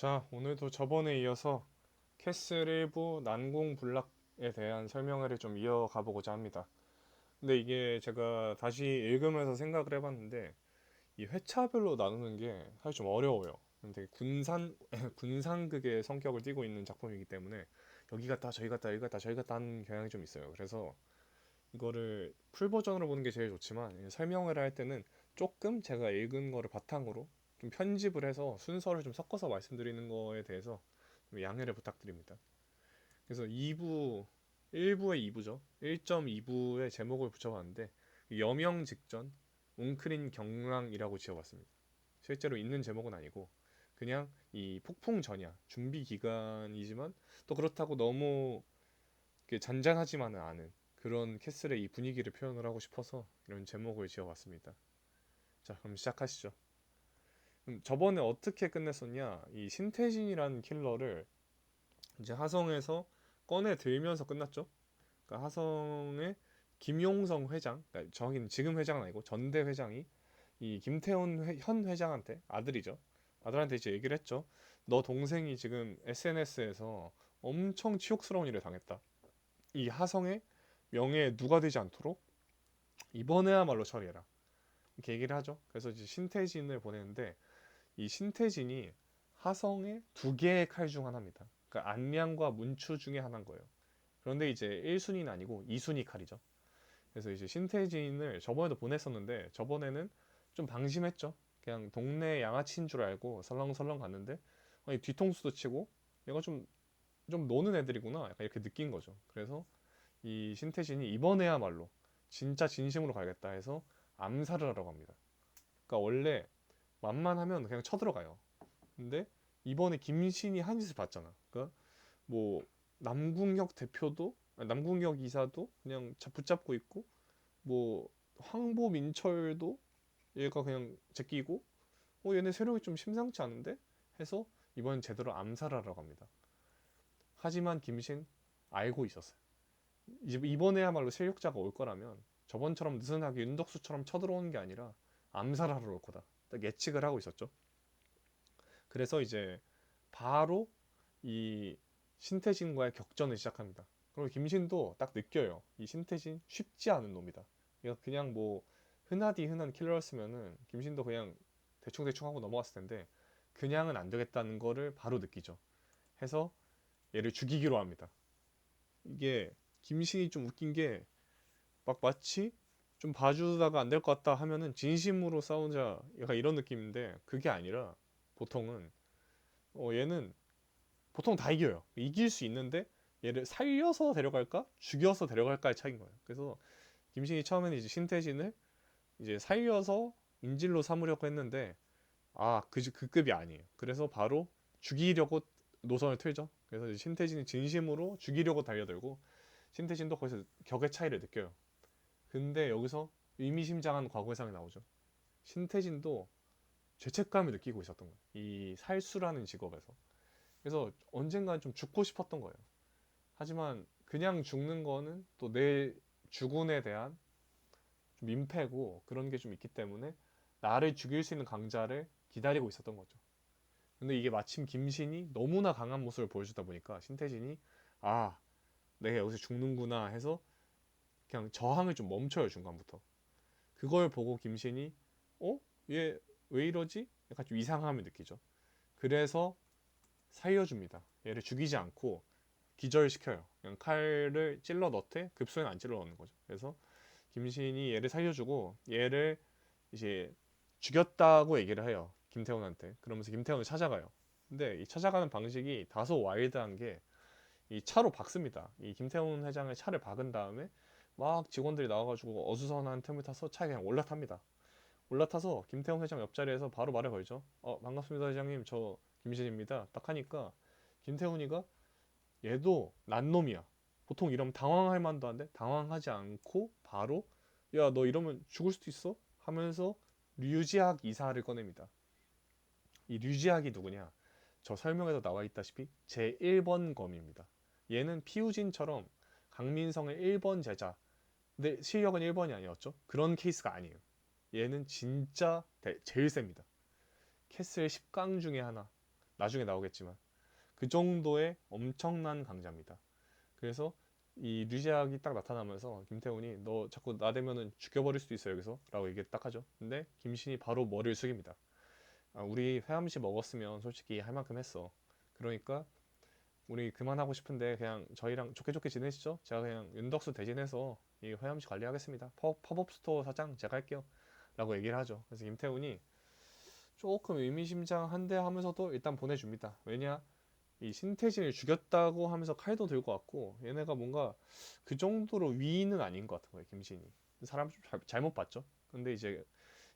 자, 오늘도 저번에 이어서 캐슬 일부 난공불락에 대한 설명회를 좀 이어가 보고자 합니다. 근데 이게 제가 다시 읽으면서 생각을 해봤는데 이 회차별로 나누는 게 사실 좀 어려워요. 되게 군상극의 성격을 띠고 있는 작품이기 때문에 여기 갔다 저기 갔다 여기 갔다 저기 갔다 하는 경향이 좀 있어요. 그래서 이거를 풀 버전으로 보는 게 제일 좋지만 설명회를 할 때는 조금 제가 읽은 거를 바탕으로 좀 편집을 해서 순서를 좀 섞어서 말씀드리는 거에 대해서 좀 양해를 부탁드립니다. 그래서 2부, 1부의 2부죠. 1.2부의 제목을 붙여봤는데 여명 직전 웅크린 경랑이라고 지어봤습니다. 실제로 있는 제목은 아니고 그냥 이 폭풍 전야 준비 기간이지만 또 그렇다고 너무 잔잔하지만은 않은 그런 캐슬의 이 분위기를 표현을 하고 싶어서 이런 제목을 지어봤습니다. 자, 그럼 시작하시죠. 저번에 어떻게 끝냈었냐? 이 신태진이라는 킬러를 이제 하성에서 꺼내 들면서 끝났죠. 그러니까 하성의 김용성 회장, 그러니까 정확히는 지금 회장은 아니고 전대 회장이 이 김태훈 현 회장한테 아들이죠. 아들한테 이제 얘기를 했죠. 너 동생이 지금 SNS에서 엄청 치욕스러운 일을 당했다. 이 하성의 명예에 누가 되지 않도록 이번에야말로 처리해라. 이렇게 얘기를 하죠. 그래서 이제 신태진을 보내는데 이 신태진이 하성의 두 개의 칼 중 하나입니다. 그러니까 안량과 문추 중에 하나인 거예요. 그런데 이제 1순위는 아니고 2순위 칼이죠. 그래서 이제 신태진을 저번에도 보냈었는데 저번에는 좀 방심했죠. 그냥 동네 양아치인 줄 알고 설렁설렁 갔는데 아니, 뒤통수도 치고 얘가 좀 노는 애들이구나 약간 이렇게 느낀 거죠. 그래서 이 신태진이 이번에야말로 진짜 진심으로 가겠다 해서 암살을 하러 갑니다. 그러니까 원래 만만하면 그냥 쳐들어가요. 근데 이번에 김신이 한 짓을 봤잖아. 그러니까 뭐 남궁혁 대표도 남궁혁 이사도 그냥 붙잡고 있고 뭐 황보민철도 얘가 그냥 제끼고 얘네 세력이 좀 심상치 않은데 해서 이번 제대로 암살하러 갑니다. 하지만 김신 알고 있었어요. 이번에야말로 실력자가 올 거라면 저번처럼 느슨하게 윤덕수처럼 쳐들어오는 게 아니라 암살하러 올 거다. 딱 예측을 하고 있었죠. 그래서 이제 바로 이 신태진과의 격전을 시작합니다. 그리고 김신도 딱 느껴요. 이 신태진 쉽지 않은 놈이다. 이거 그냥 뭐 흔하디 흔한 킬러였으면은 김신도 그냥 대충대충 하고 넘어갔을 텐데 그냥은 안 되겠다는 거를 바로 느끼죠. 해서 얘를 죽이기로 합니다. 이게 김신이 좀 웃긴 게 막 마치 좀 봐주다가 안 될 것 같다 하면은 진심으로 싸우자 약간 이런 느낌인데 그게 아니라 보통은 얘는 보통 다 이겨요. 이길 수 있는데 얘를 살려서 데려갈까 죽여서 데려갈까의 차이인 거예요. 그래서 김신이 처음에는 이제 신태진을 이제 살려서 인질로 삼으려고 했는데 그 급이 아니에요. 그래서 바로 죽이려고 노선을 틀죠. 그래서 이제 신태진이 진심으로 죽이려고 달려들고 신태진도 거기서 격의 차이를 느껴요. 근데 여기서 의미심장한 과거상이 나오죠. 신태진도 죄책감을 느끼고 있었던 거예요. 이 살수라는 직업에서. 그래서 언젠간 좀 죽고 싶었던 거예요. 하지만 그냥 죽는 거는 또 내 주군에 대한 좀 민폐고 그런 게 좀 있기 때문에 나를 죽일 수 있는 강자를 기다리고 있었던 거죠. 근데 이게 마침 김신이 너무나 강한 모습을 보여주다 보니까 신태진이 아, 내가 여기서 죽는구나 해서 그냥 저항을 좀 멈춰요, 중간부터. 그걸 보고 김신이 어? 얘 왜 이러지? 약간 좀 이상함을 느끼죠. 그래서 살려줍니다. 얘를 죽이지 않고 기절시켜요. 그냥 칼을 찔러 넣되 급소엔 안 찔러 넣는 거죠. 그래서 김신이 얘를 살려주고 얘를 이제 죽였다고 얘기를 해요. 김태훈한테. 그러면서 김태훈을 찾아가요. 근데 이 찾아가는 방식이 다소 와일드한 게 이 차로 박습니다. 이 김태훈 회장의 차를 박은 다음에 막 직원들이 나와가지고 어수선한 틈을 타서 차에 그냥 올라탑니다. 올라타서 김태형 회장 옆자리에서 바로 말을 걸죠. 반갑습니다 회장님, 저 김신입니다. 딱 하니까 김태훈이가 얘도 난 놈이야. 보통 이러면 당황할 만도 한데 당황하지 않고 바로 야 너 이러면 죽을 수도 있어 하면서 류지학 이사를 꺼냅니다. 이 류지학이 누구냐? 저 설명에도 나와 있다시피 제 1번 검입니다. 얘는 피우진처럼 강민성의 1번 제자. 근데 실력은 1번이 아니었죠. 그런 케이스가 아니에요. 얘는 진짜 제일 셉니다. 캐슬 10강 중에 하나. 나중에 나오겠지만 그 정도의 엄청난 강자입니다. 그래서 이 류제학이 딱 나타나면서 김태훈이 너 자꾸 나대면은 죽여버릴 수도 있어 여기서 라고 얘기 딱 하죠. 근데 김신이 바로 머리를 숙입니다. 아, 우리 회암시 먹었으면 솔직히 할 만큼 했어. 그러니까 우리 그만하고 싶은데 그냥 저희랑 좋게 좋게 지내시죠? 제가 그냥 윤덕수 대신해서 이 회암시 관리하겠습니다. 팝업 스토어 사장 제가 할게요. 라고 얘기를 하죠. 그래서 김태훈이 조금 의미심장한데 하면서도 일단 보내줍니다. 왜냐? 이 신태진을 죽였다고 하면서 칼도 들고 왔고 얘네가 뭔가 그 정도로 위인은 아닌 것 같은 거예요. 김신이. 사람 좀 잘못 봤죠. 근데 이제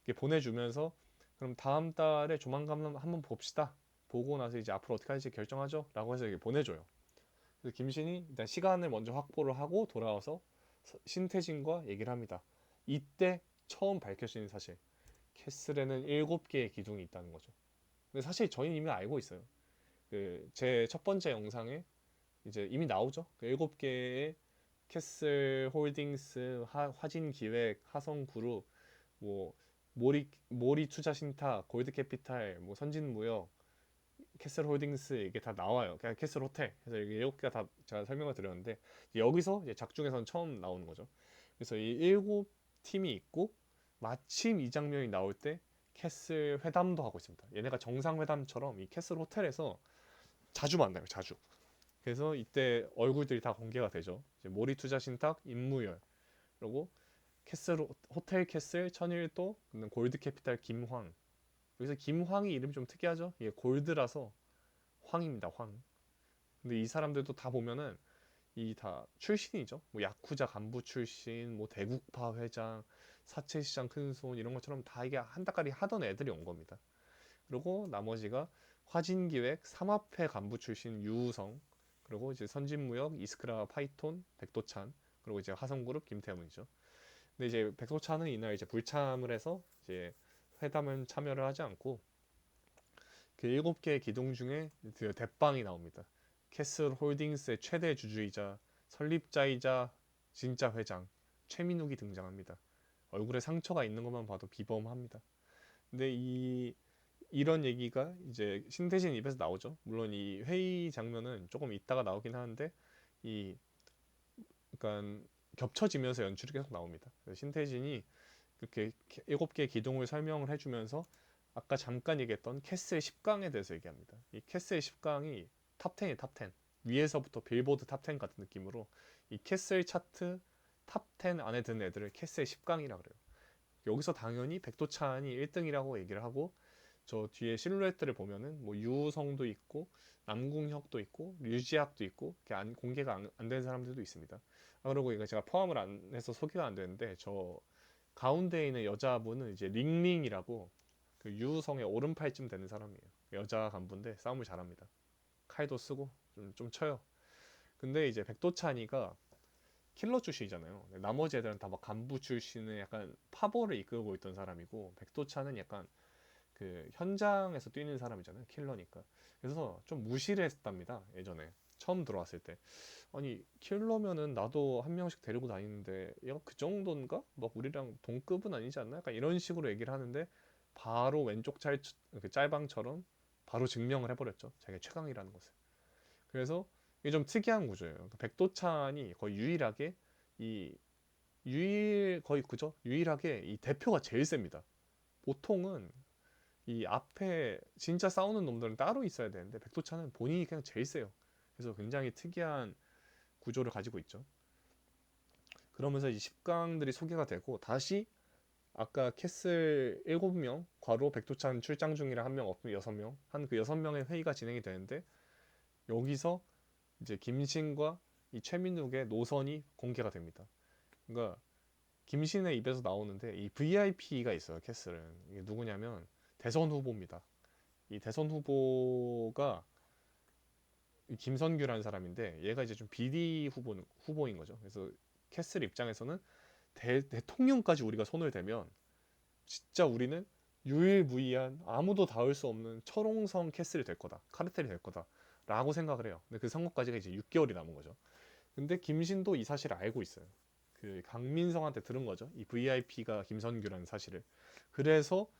이렇게 보내주면서 그럼 다음 달에 조만간 한번 봅시다. 보고 나서 이제 앞으로 어떻게 할지 결정하죠. 라고 해서 이렇게 보내줘요. 그래서 김신이 일단 시간을 먼저 확보를 하고 돌아와서 신태진과 얘기를 합니다. 이때 처음 밝혀지는 사실. 캐슬에는 7개의 기둥이 있다는 거죠. 근데 사실 저희는 이미 알고 있어요. 그 제 첫 번째 영상에 이제 이미 나오죠. 그 7개의 캐슬 홀딩스, 화진 기획, 하성 그룹, 뭐 모리 투자 신탁, 골드 캐피탈, 뭐 선진 무역, 캐슬 홀딩스 이게 다 나와요. 그냥 캐슬 호텔. 그래서 이게 7개가 다 제가 설명을 드렸는데 여기서 이제 작중에서는 처음 나오는 거죠. 그래서 이 7팀이 있고 마침 이 장면이 나올 때 캐슬 회담도 하고 있습니다. 얘네가 정상회담처럼 이 캐슬 호텔에서 자주 만나요. 자주. 그래서 이때 얼굴들이 다 공개가 되죠. 이제 모리 투자 신탁 임무열 그리고 캐슬 호텔 캐슬 천일도 골드 캐피탈 김황. 여기서 김황이 이름이 좀 특이하죠. 이게 골드라서 황입니다. 황. 근데 이 사람들도 다 보면은 이 다 출신이죠. 뭐 야쿠자 간부 출신, 뭐 대국파 회장, 사채시장 큰손 이런 것처럼 다 이게 한따까리 하던 애들이 온 겁니다. 그리고 나머지가 화진기획 삼합회 간부 출신 유우성, 그리고 이제 선진무역 이스크라 파이톤 백도찬, 그리고 이제 화성그룹 김태문이죠. 근데 이제 백도찬은 이날 이제 불참을 해서 이제 회담은 참여를 하지 않고 그 7개의 기둥 중에 그 대빵이 나옵니다. 캐슬 홀딩스의 최대 주주이자 설립자이자 진짜 회장 최민욱이 등장합니다. 얼굴에 상처가 있는 것만 봐도 비범합니다. 근데 이런 얘기가 이제 신태진 입에서 나오죠. 물론 이 회의 장면은 조금 있다가 나오긴 하는데 이 그러니까 겹쳐지면서 연출이 계속 나옵니다. 신태진이 그렇게 7개 기둥을 설명을 해주면서 아까 잠깐 얘기했던 캐슬 10강에 대해서 얘기합니다. 이 캐슬 10강이 탑10이 탑10 위에서부터 빌보드 탑10 같은 느낌으로 이 캐슬 차트 탑10 안에 드는 애들을 캐슬 10강이라 그래요. 여기서 당연히 백도찬이 1등이라고 얘기를 하고 저 뒤에 실루엣들을 보면은 뭐 유우성도 있고 남궁혁도 있고 류지학도 있고 공개가 안 된 사람들도 있습니다. 아, 그리고 이거 제가 포함을 안 해서 소개가 안 되는데 저 가운데 있는 여자분은 이제 링링이라고 그 유우성의 오른팔쯤 되는 사람이에요. 여자 간부인데 싸움을 잘합니다. 칼도 쓰고 좀 쳐요. 근데 이제 백도찬이가 킬러 출신이잖아요. 나머지 애들은 다 막 간부 출신의 약간 파벌을 이끌고 있던 사람이고 백도찬은 약간 그 현장에서 뛰는 사람이잖아요. 킬러니까. 그래서 좀 무시를 했답니다. 예전에 처음 들어왔을 때. 아니 킬러면은 나도 한 명씩 데리고 다니는데 얘가 그 정도인가? 막 우리랑 동급은 아니지 않나? 약간 이런 식으로 얘기를 하는데 바로 왼쪽 그 짤방처럼 바로 증명을 해버렸죠. 자기가 최강이라는 것을. 그래서 이게 좀 특이한 구조예요. 그러니까 백도찬이 거의 유일하게 이 거의 그죠? 유일하게 이 대표가 제일 셉니다. 보통은 이 앞에 진짜 싸우는 놈들은 따로 있어야 되는데 백도찬은 본인이 그냥 제일 세요. 그래서 굉장히 특이한 구조를 가지고 있죠. 그러면서 이 10강들이 소개가 되고 다시 아까 캐슬 7명 과로 백도찬 출장 중이라 한 명 없으면 6명 한 그 6명의 회의가 진행이 되는데 여기서 이제 김신과 이 최민욱의 노선이 공개가 됩니다. 그러니까 김신의 입에서 나오는데 이 VIP가 있어요. 캐슬은 이게 누구냐면 대선 후보입니다. 이 대선 후보가 김선규라는 사람인데 얘가 이제 좀 비리 후보인 거죠. 그래서 캐슬 입장에서는 대통령까지 우리가 손을 대면 진짜 우리는 유일무이한 아무도 닿을 수 없는 철옹성 캐슬이 될 거다. 카르텔이 될 거다. 라고 생각을 해요. 근데 그 선거까지가 이제 6개월이 남은 거죠. 근데 김신도 이 사실을 알고 있어요. 그 강민성한테 들은 거죠. 이 VIP가 김선규라는 사실을. 그래서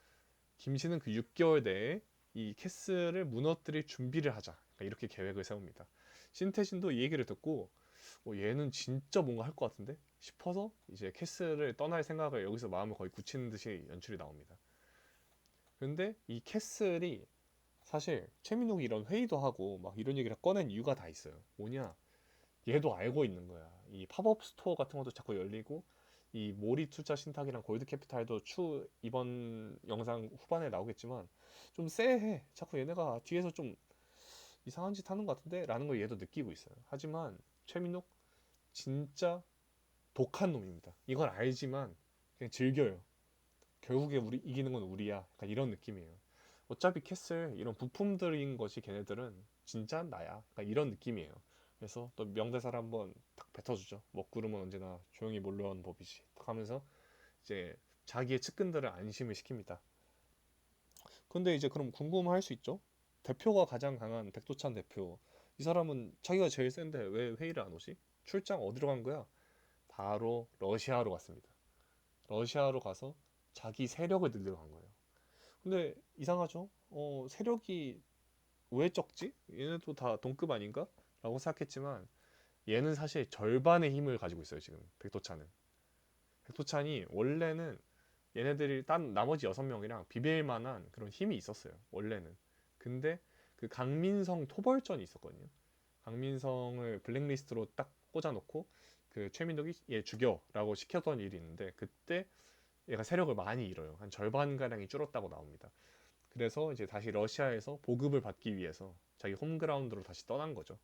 김신은 그 6개월 내에 이 캐슬을 무너뜨릴 준비를 하자. 그러니까 이렇게 계획을 세웁니다. 신태진도 이 얘기를 듣고 얘는 진짜 뭔가 할 것 같은데 싶어서 이제 캐슬을 떠날 생각을 여기서 마음을 거의 굳히는 듯이 연출이 나옵니다. 그런데 이 캐슬이 사실 최민욱이 이런 회의도 하고 막 이런 얘기를 꺼낸 이유가 다 있어요. 뭐냐? 얘도 알고 있는 거야. 이 팝업 스토어 같은 것도 자꾸 열리고 이 모리 투자 신탁이랑 골드 캐피탈도 이번 영상 후반에 나오겠지만 좀 쎄해. 자꾸 얘네가 뒤에서 좀 이상한 짓 하는 것 같은데? 라는 걸 얘도 느끼고 있어요. 하지만 최민욱 진짜 독한 놈입니다. 이걸 알지만 그냥 즐겨요. 결국에 우리 이기는 건 우리야. 약간 이런 느낌이에요. 어차피 캐슬 이런 부품들인 것이 걔네들은 진짜 나야. 약간 이런 느낌이에요. 그래서 또 명대사를 한번 딱 뱉어주죠. 먹구름은 언제나 조용히 몰려온 법이지. 딱 하면서 이제 자기의 측근들을 안심을 시킵니다. 근데 이제 그럼 궁금할 수 있죠? 대표가 가장 강한 백도찬 대표. 이 사람은 자기가 제일 센데 왜 회의를 안 오지? 출장 어디로 간 거야? 바로 러시아로 갔습니다. 러시아로 가서 자기 세력을 늘리러 간 거예요. 근데 이상하죠? 세력이 왜 적지? 얘네도 다 동급 아닌가? 라고 생각했지만 얘는 사실 절반의 힘을 가지고 있어요, 지금. 백도찬은. 백도찬이 원래는 얘네들이 딴 나머지 6명이랑 비빌 만한 그런 힘이 있었어요. 원래는. 근데 그 강민성 토벌전이 있었거든요. 강민성을 블랙리스트로 딱 꽂아놓고 그 최민덕이 얘 죽여라고 시켰던 일이 있는데 그때 얘가 세력을 많이 잃어요. 한 절반가량이 줄었다고 나옵니다. 그래서 이제 다시 러시아에서 보급을 받기 위해서 자기 홈그라운드로 다시 떠난 거죠.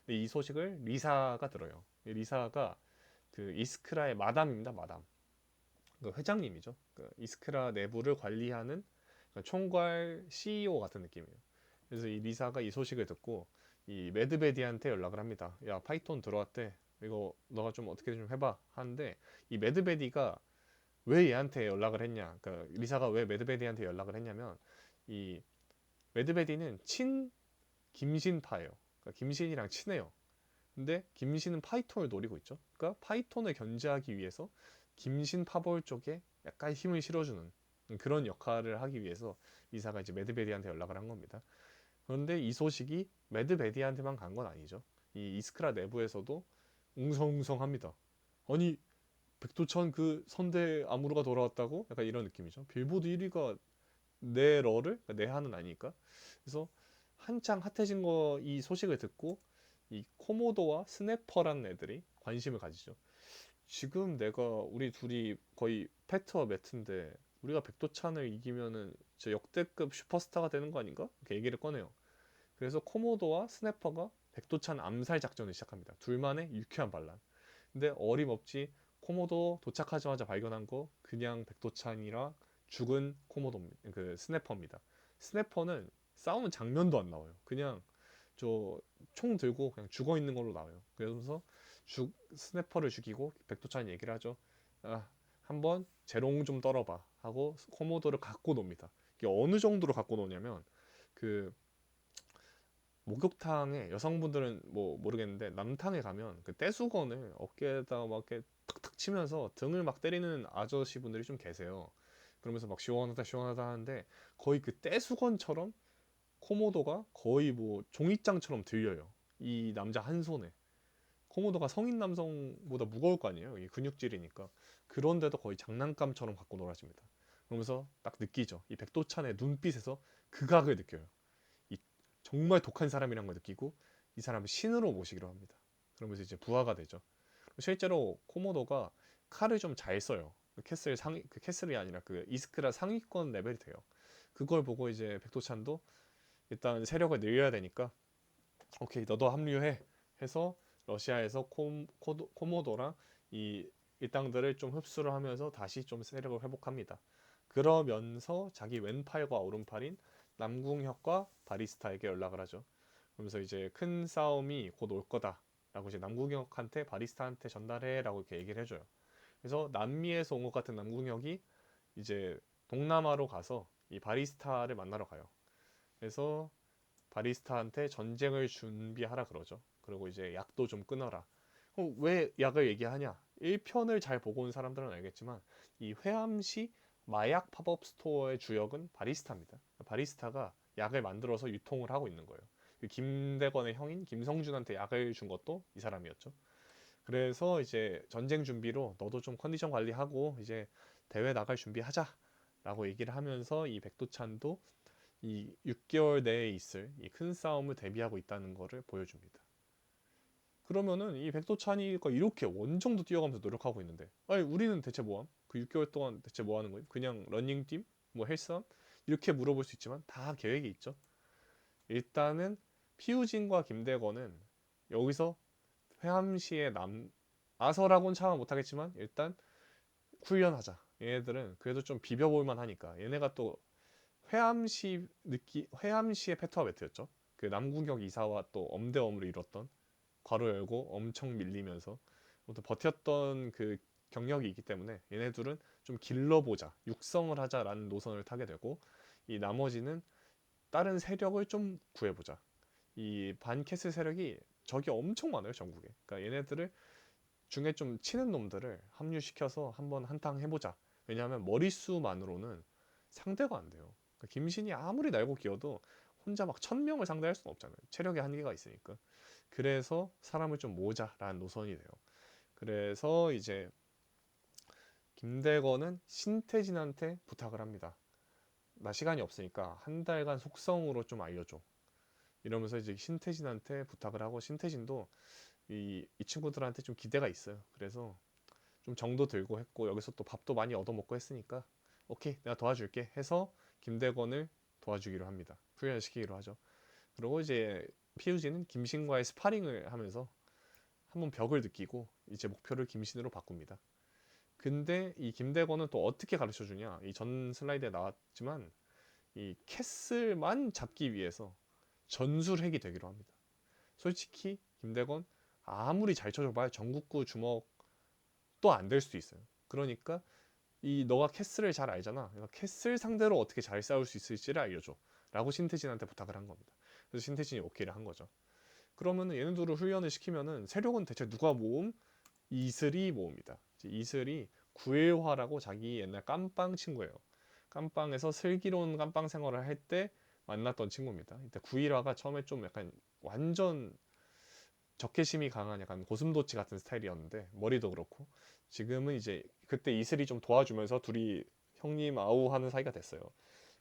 근데 이 소식을 리사가 들어요. 리사가 그 이스크라의 마담입니다. 마담. 그 회장님이죠. 그 이스크라 내부를 관리하는 총괄 CEO 같은 느낌이에요. 그래서 이 리사가 이 소식을 듣고 이 매드베디한테 연락을 합니다. 야, 파이톤 들어왔대. 이거 너가 좀 어떻게 좀 해봐 하는데 이 매드베디가 왜 얘한테 연락을 했냐? 그러니까 리사가 왜 매드베디한테 연락을 했냐면 이 매드베디는 친 김신파예요. 그러니까 김신이랑 친해요. 근데 김신은 파이톤을 노리고 있죠. 그러니까 파이톤을 견제하기 위해서 김신 파벌 쪽에 약간 힘을 실어주는 그런 역할을 하기 위해서 리사가 이제 매드베디한테 연락을 한 겁니다. 그런데 이 소식이 매드베디한테만 간 건 아니죠. 이 이스크라 내부에서도 웅성웅성합니다. 아니 백두천 그 선대 아무르가 돌아왔다고? 약간 이런 느낌이죠. 빌보드 1위가 내 러를 그러니까 내 한은 아니니까. 그래서 한창 핫해진 거 이 소식을 듣고 이 코모도와 스네퍼라는 애들이 관심을 가지죠. 지금 내가 우리 둘이 거의 패트와 매트인데 우리가 백도찬을 이기면은 진짜 역대급 슈퍼스타가 되는 거 아닌가? 이렇게 얘기를 꺼내요. 그래서 코모도와 스네퍼가 백도찬 암살 작전을 시작합니다. 둘만의 유쾌한 반란. 근데 어림없이 코모도 도착하자마자 발견한 거 그냥 백도찬이랑 죽은 코모도 그 스네퍼입니다. 스네퍼는 싸우는 장면도 안 나와요. 그냥 저 총 들고 그냥 죽어 있는 걸로 나와요. 그래서 스네퍼를 죽이고 백도찬이 얘기를 하죠. 아, 한번 재롱 좀 떨어봐 하고 코모도를 갖고 놉니다. 이게 어느 정도로 갖고 노냐면 그 목욕탕에 여성분들은 뭐 모르겠는데 남탕에 가면 그 떼수건을 어깨에다 막 이렇게 탁탁 치면서 등을 막 때리는 아저씨 분들이 좀 계세요. 그러면서 막 시원하다 시원하다 하는데 거의 그 떼수건처럼 코모도가 거의 뭐 종이장처럼 들려요. 이 남자 한 손에. 코모도가 성인 남성보다 무거울 거 아니에요. 이 근육질이니까. 그런데도 거의 장난감처럼 갖고 놀아집니다. 그러면서 딱 느끼죠. 이 백도찬의 눈빛에서 극악을 느껴요. 이 정말 독한 사람이란 걸 느끼고 이 사람을 신으로 모시기로 합니다. 그러면서 이제 부하가 되죠. 실제로 코모도가 칼을 좀 잘 써요. 그 캐슬이 아니라 그 이스크라 상위권 레벨이 돼요. 그걸 보고 이제 백도찬도 일단 세력을 늘려야 되니까 오케이 너도 합류해 해서 러시아에서 코모도랑 이 일당들을 좀 흡수를 하면서 다시 좀 세력을 회복합니다. 그러면서 자기 왼팔과 오른팔인 남궁혁과 바리스타에게 연락을 하죠. 그러면서 이제 큰 싸움이 곧 올 거다라고 이제 남궁혁한테 바리스타한테 전달해라고 이렇게 얘기를 해줘요. 그래서 남미에서 온 것 같은 남궁혁이 이제 동남아로 가서 이 바리스타를 만나러 가요. 그래서 바리스타한테 전쟁을 준비하라 그러죠. 그리고 이제 약도 좀 끊어라. 왜 약을 얘기하냐? 1편을 잘 보고 온 사람들은 알겠지만 이 회암시 마약 팝업 스토어의 주역은 바리스타입니다. 바리스타가 약을 만들어서 유통을 하고 있는 거예요. 그 김대건의 형인 김성준한테 약을 준 것도 이 사람이었죠. 그래서 이제 전쟁 준비로 너도 좀 컨디션 관리하고 이제 대회 나갈 준비하자라고 얘기를 하면서 이 백두찬도 이 6개월 내에 있을 이 큰 싸움을 대비하고 있다는 것을 보여줍니다. 그러면은 이 백도찬이가 이렇게 원정도 뛰어가면서 노력하고 있는데, 아니 우리는 대체 뭐함? 그 6개월 동안 대체 뭐 하는 거임? 그냥 러닝팀? 뭐 헬스함? 이렇게 물어볼 수 있지만 다 계획이 있죠. 일단은 피우진과 김대건은 여기서 회암시에 아서라고는 참아 못하겠지만 일단 훈련하자. 얘네들은 그래도 좀 비벼볼만 하니까. 얘네가 또 회암시의 페트와 매트였죠. 그 남궁혁 이사와 또 엄대엄으로 이뤘던, 괄호 열고 엄청 밀리면서 아무튼 버텼던 그 경력이 있기 때문에 얘네 둘은 좀 길러보자, 육성을 하자라는 노선을 타게 되고, 이 나머지는 다른 세력을 좀 구해보자. 이 반캐슬 세력이 적이 엄청 많아요, 전국에. 그러니까 얘네들을 중에 좀 치는 놈들을 합류시켜서 한번 한탕 해보자. 왜냐하면 머릿수만으로는 상대가 안 돼요. 그러니까 김신이 아무리 날고 기어도 혼자 막 1000명을 상대할 수는 없잖아요. 체력의 한계가 있으니까. 그래서 사람을 좀 모으자라는 노선이 돼요. 그래서 이제 김대건은 신태진한테 부탁을 합니다. 나 시간이 없으니까 한 달간 속성으로 좀 알려줘. 이러면서 이제 신태진한테 부탁을 하고, 신태진도 이 친구들한테 좀 기대가 있어요. 그래서 좀 정도 들고 했고, 여기서 또 밥도 많이 얻어먹고 했으니까 오케이 내가 도와줄게 해서 김대건을 도와주기로 합니다. 훈련시키기로 하죠. 그리고 이제 피우지는 김신과의 스파링을 하면서 한번 벽을 느끼고 이제 목표를 김신으로 바꿉니다. 근데 이 김대건은 또 어떻게 가르쳐 주냐, 이 전 슬라이드에 나왔지만 이 캐슬만 잡기 위해서 전술핵이 되기로 합니다. 솔직히 김대건 아무리 잘 쳐줘봐야 전국구 주먹 또 안 될 수도 있어요. 그러니까 이 너가 캐슬을 잘 알잖아. 그러니까 캐슬 상대로 어떻게 잘 싸울 수 있을지를 알려줘. 라고 신태진한테 부탁을 한 겁니다. 그래서 신태진이 오케이를 한 거죠. 그러면은 얘네들을 훈련을 시키면은 세력은 대체 누가 모음? 이슬이 모읍니다. 이슬이 구일화라고 자기 옛날 깜빵 친구예요. 깜빵에서 슬기로운 깜빵 생활을 할 때 만났던 친구입니다. 이때 구일화가 처음에 좀 약간 완전 적개심이 강한 약간 고슴도치 같은 스타일이었는데, 머리도 그렇고, 지금은 이제 그때 이슬이 좀 도와주면서 둘이 형님 아우 하는 사이가 됐어요.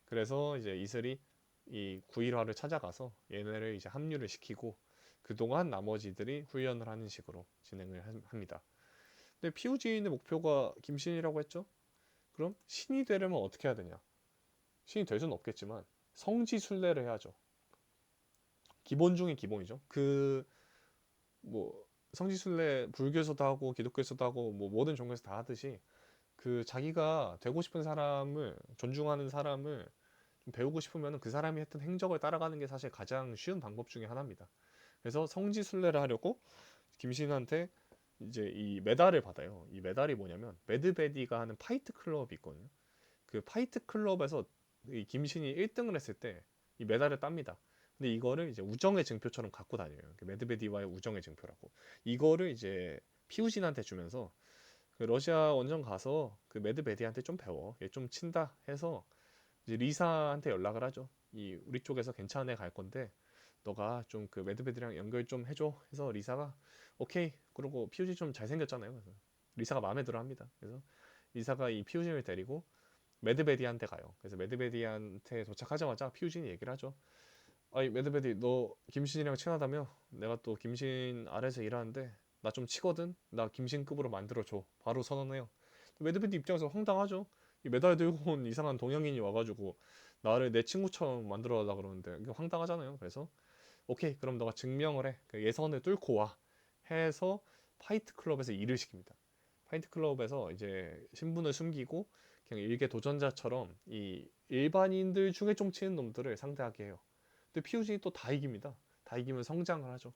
그래서 이제 이슬이 이 구일화를 찾아가서 얘네를 이제 합류를 시키고, 그동안 나머지들이 훈련을 하는 식으로 진행을 합니다. 근데 POG의 목표가 김신이라고 했죠? 그럼 신이 되려면 어떻게 해야 되냐? 신이 될 수는 없겠지만 성지순례를 해야죠. 기본 중에 기본이죠. 뭐 성지순례 불교에서도 하고 기독교에서도 하고 뭐 모든 종교에서 다 하듯이, 그 자기가 되고 싶은 사람을, 존중하는 사람을 좀 배우고 싶으면 그 사람이 했던 행적을 따라가는 게 사실 가장 쉬운 방법 중에 하나입니다. 그래서 성지순례를 하려고 김신한테 이제 이 메달을 받아요. 이 메달이 뭐냐면 매드베디가 하는 파이트 클럽이 있거든요. 그 파이트 클럽에서 이 김신이 1등을 했을 때 이 메달을 땁니다. 근데 이거를 이제 우정의 증표처럼 갖고 다녀요. 매드베디와의 우정의 증표라고. 이거를 이제 피우진한테 주면서 그 러시아 원정 가서 그 매드베디한테 좀 배워. 얘 좀 친다 해서 이제 리사한테 연락을 하죠. 이 우리 쪽에서 괜찮은 애 갈 건데 너가 좀 그 매드베디랑 연결 좀 해줘 해서 리사가 오케이. 그리고 피우진 좀 잘생겼잖아요. 그래서 리사가 마음에 들어 합니다. 그래서 리사가 이 피우진을 데리고 매드베디한테 가요. 그래서 매드베디한테 도착하자마자 피우진이 얘기를 하죠. 아이 매드베디 너 김신이랑 친하다며? 내가 또 김신 아래에서 일하는데 나 좀 치거든? 나 김신급으로 만들어줘. 바로 선언해요. 매드베디 입장에서 황당하죠. 이 메달 들고 온 이상한 동양인이 와가지고 나를 내 친구처럼 만들어달라 그러는데 이게 황당하잖아요. 그래서 오케이 그럼 너가 증명을 해. 그 예선을 뚫고 와 해서 파이트 클럽에서 일을 시킵니다. 파이트 클럽에서 이제 신분을 숨기고 그냥 일개 도전자처럼 이 일반인들 중에 좀 치는 놈들을 상대하게 해요. 근데 피우진이 또 다 이깁니다. 다 이기면 성장을 하죠.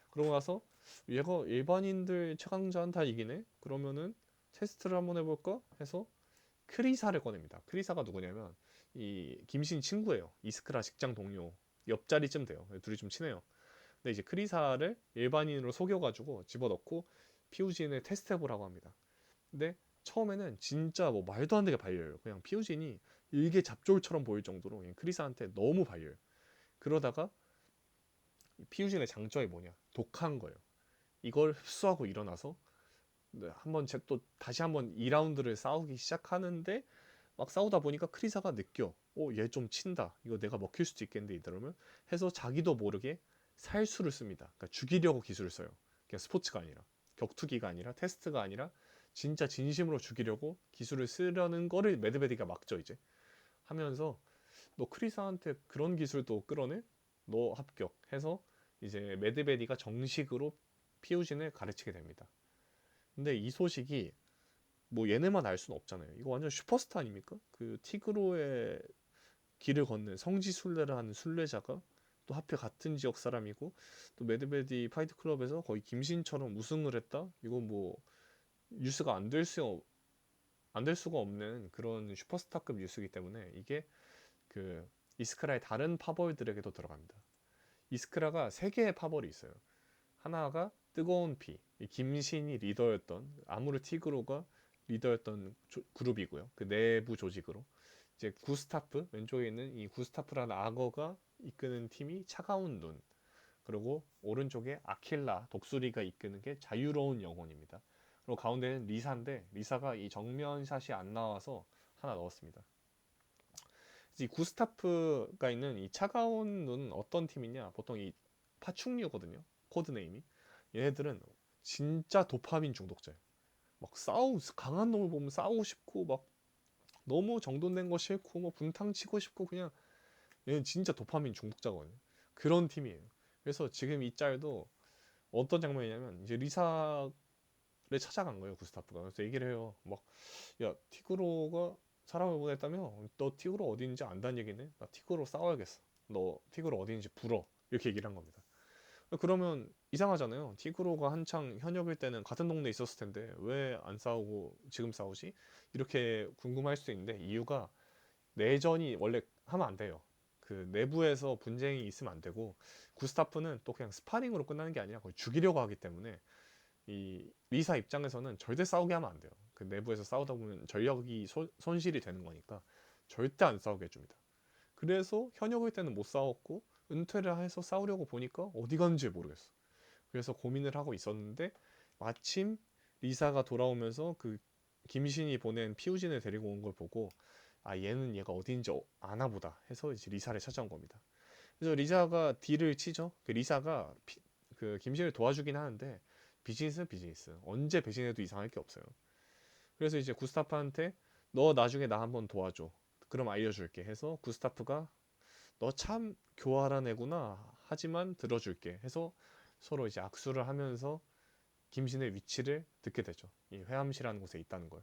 그러고 나서 얘가 일반인들 최강자는 다 이기네? 그러면은 테스트를 한번 해볼까? 해서 크리사를 꺼냅니다. 크리사가 누구냐면 이 김신 친구예요. 이스크라 직장 동료. 옆자리쯤 돼요. 둘이 좀 친해요. 근데 이제 크리사를 일반인으로 속여가지고 집어넣고 피우진을 테스트해보라고 합니다. 근데 처음에는 진짜 뭐 말도 안 되게 발려요. 그냥 피우진이 일개 잡졸처럼 보일 정도로 그냥 크리사한테 너무 발려요. 그러다가 피우진의 장점이 뭐냐? 독한 거예요. 이걸 흡수하고 일어나서 네, 또 다시 한번 2라운드를 싸우기 시작하는데 막 싸우다 보니까 크리사가 느껴. 얘 좀 친다. 이거 내가 먹힐 수도 있겠는데 이러면 해서 자기도 모르게 살수를 씁니다. 그러니까 죽이려고 기술을 써요. 그냥 스포츠가 아니라 격투기가 아니라 테스트가 아니라 진짜 진심으로 죽이려고 기술을 쓰려는 거를 메드베디가 막죠 이제 하면서 너 크리사한테 그런 기술도 끌어내? 너 합격 해서 이제 메드베디가 정식으로 피우진을 가르치게 됩니다. 근데 이 소식이 뭐 얘네만 알 수는 없잖아요. 이거 완전 슈퍼스타 아닙니까? 그 티그로의 길을 걷는 성지순례를 하는 순례자가 또 하필 같은 지역 사람이고 또 매드베디 파이트 클럽에서 거의 김신처럼 우승을 했다? 이건 뭐 뉴스가 안 될 수가 없는 그런 슈퍼스타급 뉴스이기 때문에 이게 그 이스크라의 다른 파벌들에게도 들어갑니다. 이스크라가 세 개의 파벌이 있어요. 하나가 뜨거운 피, 김신이 리더였던 아무르 티그로가 리더였던 그룹이고요. 그 내부 조직으로 이제 구스타프 왼쪽에 있는 이 구스타프라는 악어가 이끄는 팀이 차가운 눈, 그리고 오른쪽에 아킬라 독수리가 이끄는 게 자유로운 영혼입니다. 그리고 가운데는 리사인데 리사가 이 정면샷이 안 나와서 하나 넣었습니다. 이 구스타프가 있는 이 차가운 눈은 어떤 팀이냐? 보통 이 파충류거든요. 코드네임이. 얘네들은 진짜 도파민 중독자예요. 막 강한 놈을 보면 싸우고 싶고 막 너무 정돈된 거 싫고 뭐 분탕 치고 싶고 그냥 얘는 진짜 도파민 중독자거든요. 그런 팀이에요. 그래서 지금 이 짤도 어떤 장면이냐면 이제 리사를 찾아간 거예요 구스타프가. 그래서 얘기를 해요. 막 야 티그로가 사람을 보냈다며? 너 티그로 어디 있는지 안다는 얘기네. 나 티그로 싸워야겠어. 너 티그로 어디 있는지 불어. 이렇게 얘기를 한 겁니다. 그러면 이상하잖아요. 티그로가 한창 현역일 때는 같은 동네에 있었을 텐데 왜 안 싸우고 지금 싸우지? 이렇게 궁금할 수도 있는데 이유가 내전이 원래 하면 안 돼요. 그 내부에서 분쟁이 있으면 안 되고 구스타프는 또 그냥 스파링으로 끝나는 게 아니라 거의 죽이려고 하기 때문에 이 리사 입장에서는 절대 싸우게 하면 안 돼요. 그 내부에서 싸우다 보면 전력이 손실이 되는 거니까 절대 안 싸우게 해줍니다. 그래서 현역일 때는 못 싸웠고 은퇴를 해서 싸우려고 보니까 어디 갔는지 모르겠어. 그래서 고민을 하고 있었는데 마침 리사가 돌아오면서 그 김신이 보낸 피우진을 데리고 온 걸 보고 얘는 얘가 어디인지 아나 보다 해서 이제 리사를 찾아온 겁니다. 그래서 리사가 딜을 치죠. 그 리사가 그 김신을 도와주긴 하는데 비즈니스는 비즈니스. 언제 배신해도 이상할 게 없어요. 그래서 이제 구스타프한테 너 나중에 나 한번 도와줘. 그럼 알려줄게 해서 구스타프가 너 참 교활한 애구나. 하지만 들어줄게 해서 서로 이제 악수를 하면서 김신의 위치를 듣게 되죠. 이 회암시라는 곳에 있다는 걸.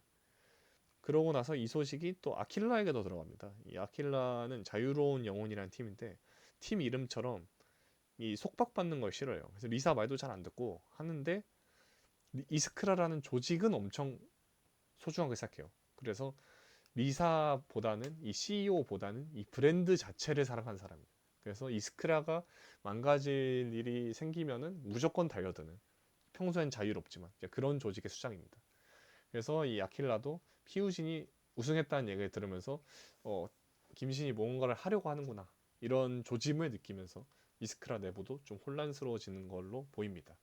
그러고 나서 이 소식이 또 아킬라에게도 들어갑니다. 이 아킬라는 자유로운 영혼이라는 팀인데 팀 이름처럼 이 속박받는 걸 싫어해요. 그래서 리사 말도 잘 안 듣고 하는데 이스크라라는 조직은 엄청 소중하게 생각해요. 그래서 리사보다는 이 CEO보다는 이 브랜드 자체를 사랑하는 사람이에요. 그래서 이스크라가 망가질 일이 생기면은 무조건 달려드는 평소엔 자유롭지만 그런 조직의 수장입니다. 그래서 이 아킬라도 피우신이 우승했다는 얘기를 들으면서 어, 김신이 뭔가를 하려고 하는구나 이런 조짐을 느끼면서 이스크라 내부도 좀 혼란스러워지는 걸로 보입니다.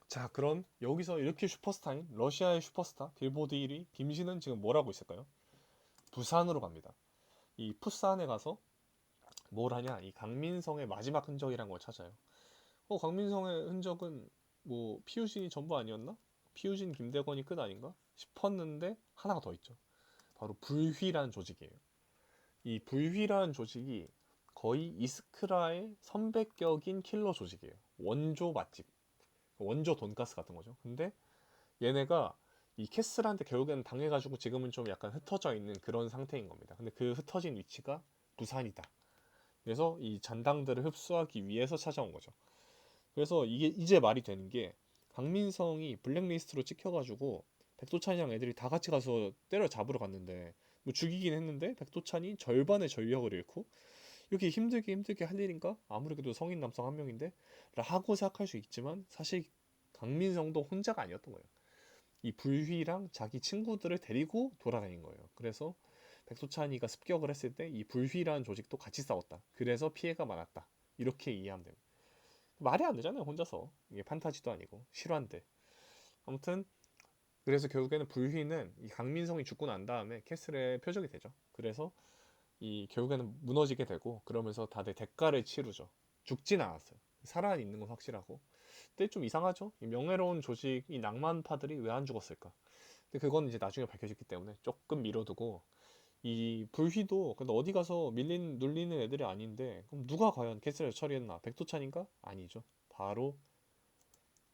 자, 그럼 여기서 이렇게 슈퍼스타인 러시아의 슈퍼스타 빌보드 1위 김신은 지금 뭘 하고 있을까요? 부산으로 갑니다. 이 푸산에 가서 뭘 하냐? 이 강민성의 마지막 흔적이란 걸 찾아요. 강민성의 흔적은 뭐 피우신이 전부 아니었나? 피우신 김대건이 끝 아닌가? 싶었는데 하나가 더 있죠. 바로 불휘란 조직이에요. 이 불휘란 조직이 거의 이스크라의 선배격인 킬러 조직이에요. 원조 맛집, 원조 돈가스 같은 거죠. 근데 얘네가 이 캐슬한테 결국에는 당해가지고 지금은 좀 약간 흩어져 있는 그런 상태인 겁니다. 근데 그 흩어진 위치가 부산이다. 그래서 이 잔당들을 흡수하기 위해서 찾아온 거죠. 그래서 이게 이제 말이 되는 게 강민성이 블랙리스트로 찍혀가지고 백도찬이랑 애들이 다 같이 가서 때려 잡으러 갔는데 뭐 죽이긴 했는데 백도찬이 절반의 전력을 잃고 이렇게 힘들게 할 일인가? 아무리 그래도 성인 남성 한 명인데 라고 생각할 수 있지만 사실 강민성도 혼자가 아니었던 거예요. 이 불휘랑 자기 친구들을 데리고 돌아다닌 거예요. 그래서 백두찬이가 습격을 했을 때 이 불휘라는 조직도 같이 싸웠다. 그래서 피해가 많았다. 이렇게 이해하면 됩니다. 말이 안 되잖아요, 혼자서. 이게 판타지도 아니고 실화인데. 아무튼 그래서 결국에는 불휘는 이 강민성이 죽고 난 다음에 캐슬의 표적이 되죠. 그래서 이 결국에는 무너지게 되고 그러면서 다들 대가를 치르죠. 죽진 않았어요. 살아 있는 건 확실하고. 근데 좀 이상하죠? 이 명예로운 조직, 이 낭만파들이 왜 안 죽었을까? 근데 그건 이제 나중에 밝혀졌기 때문에 조금 미뤄두고 이 불휘도 근데 어디 가서 눌리는 애들이 아닌데 그럼 누가 과연 캐슬을 처리했나? 백두찬인가? 아니죠. 바로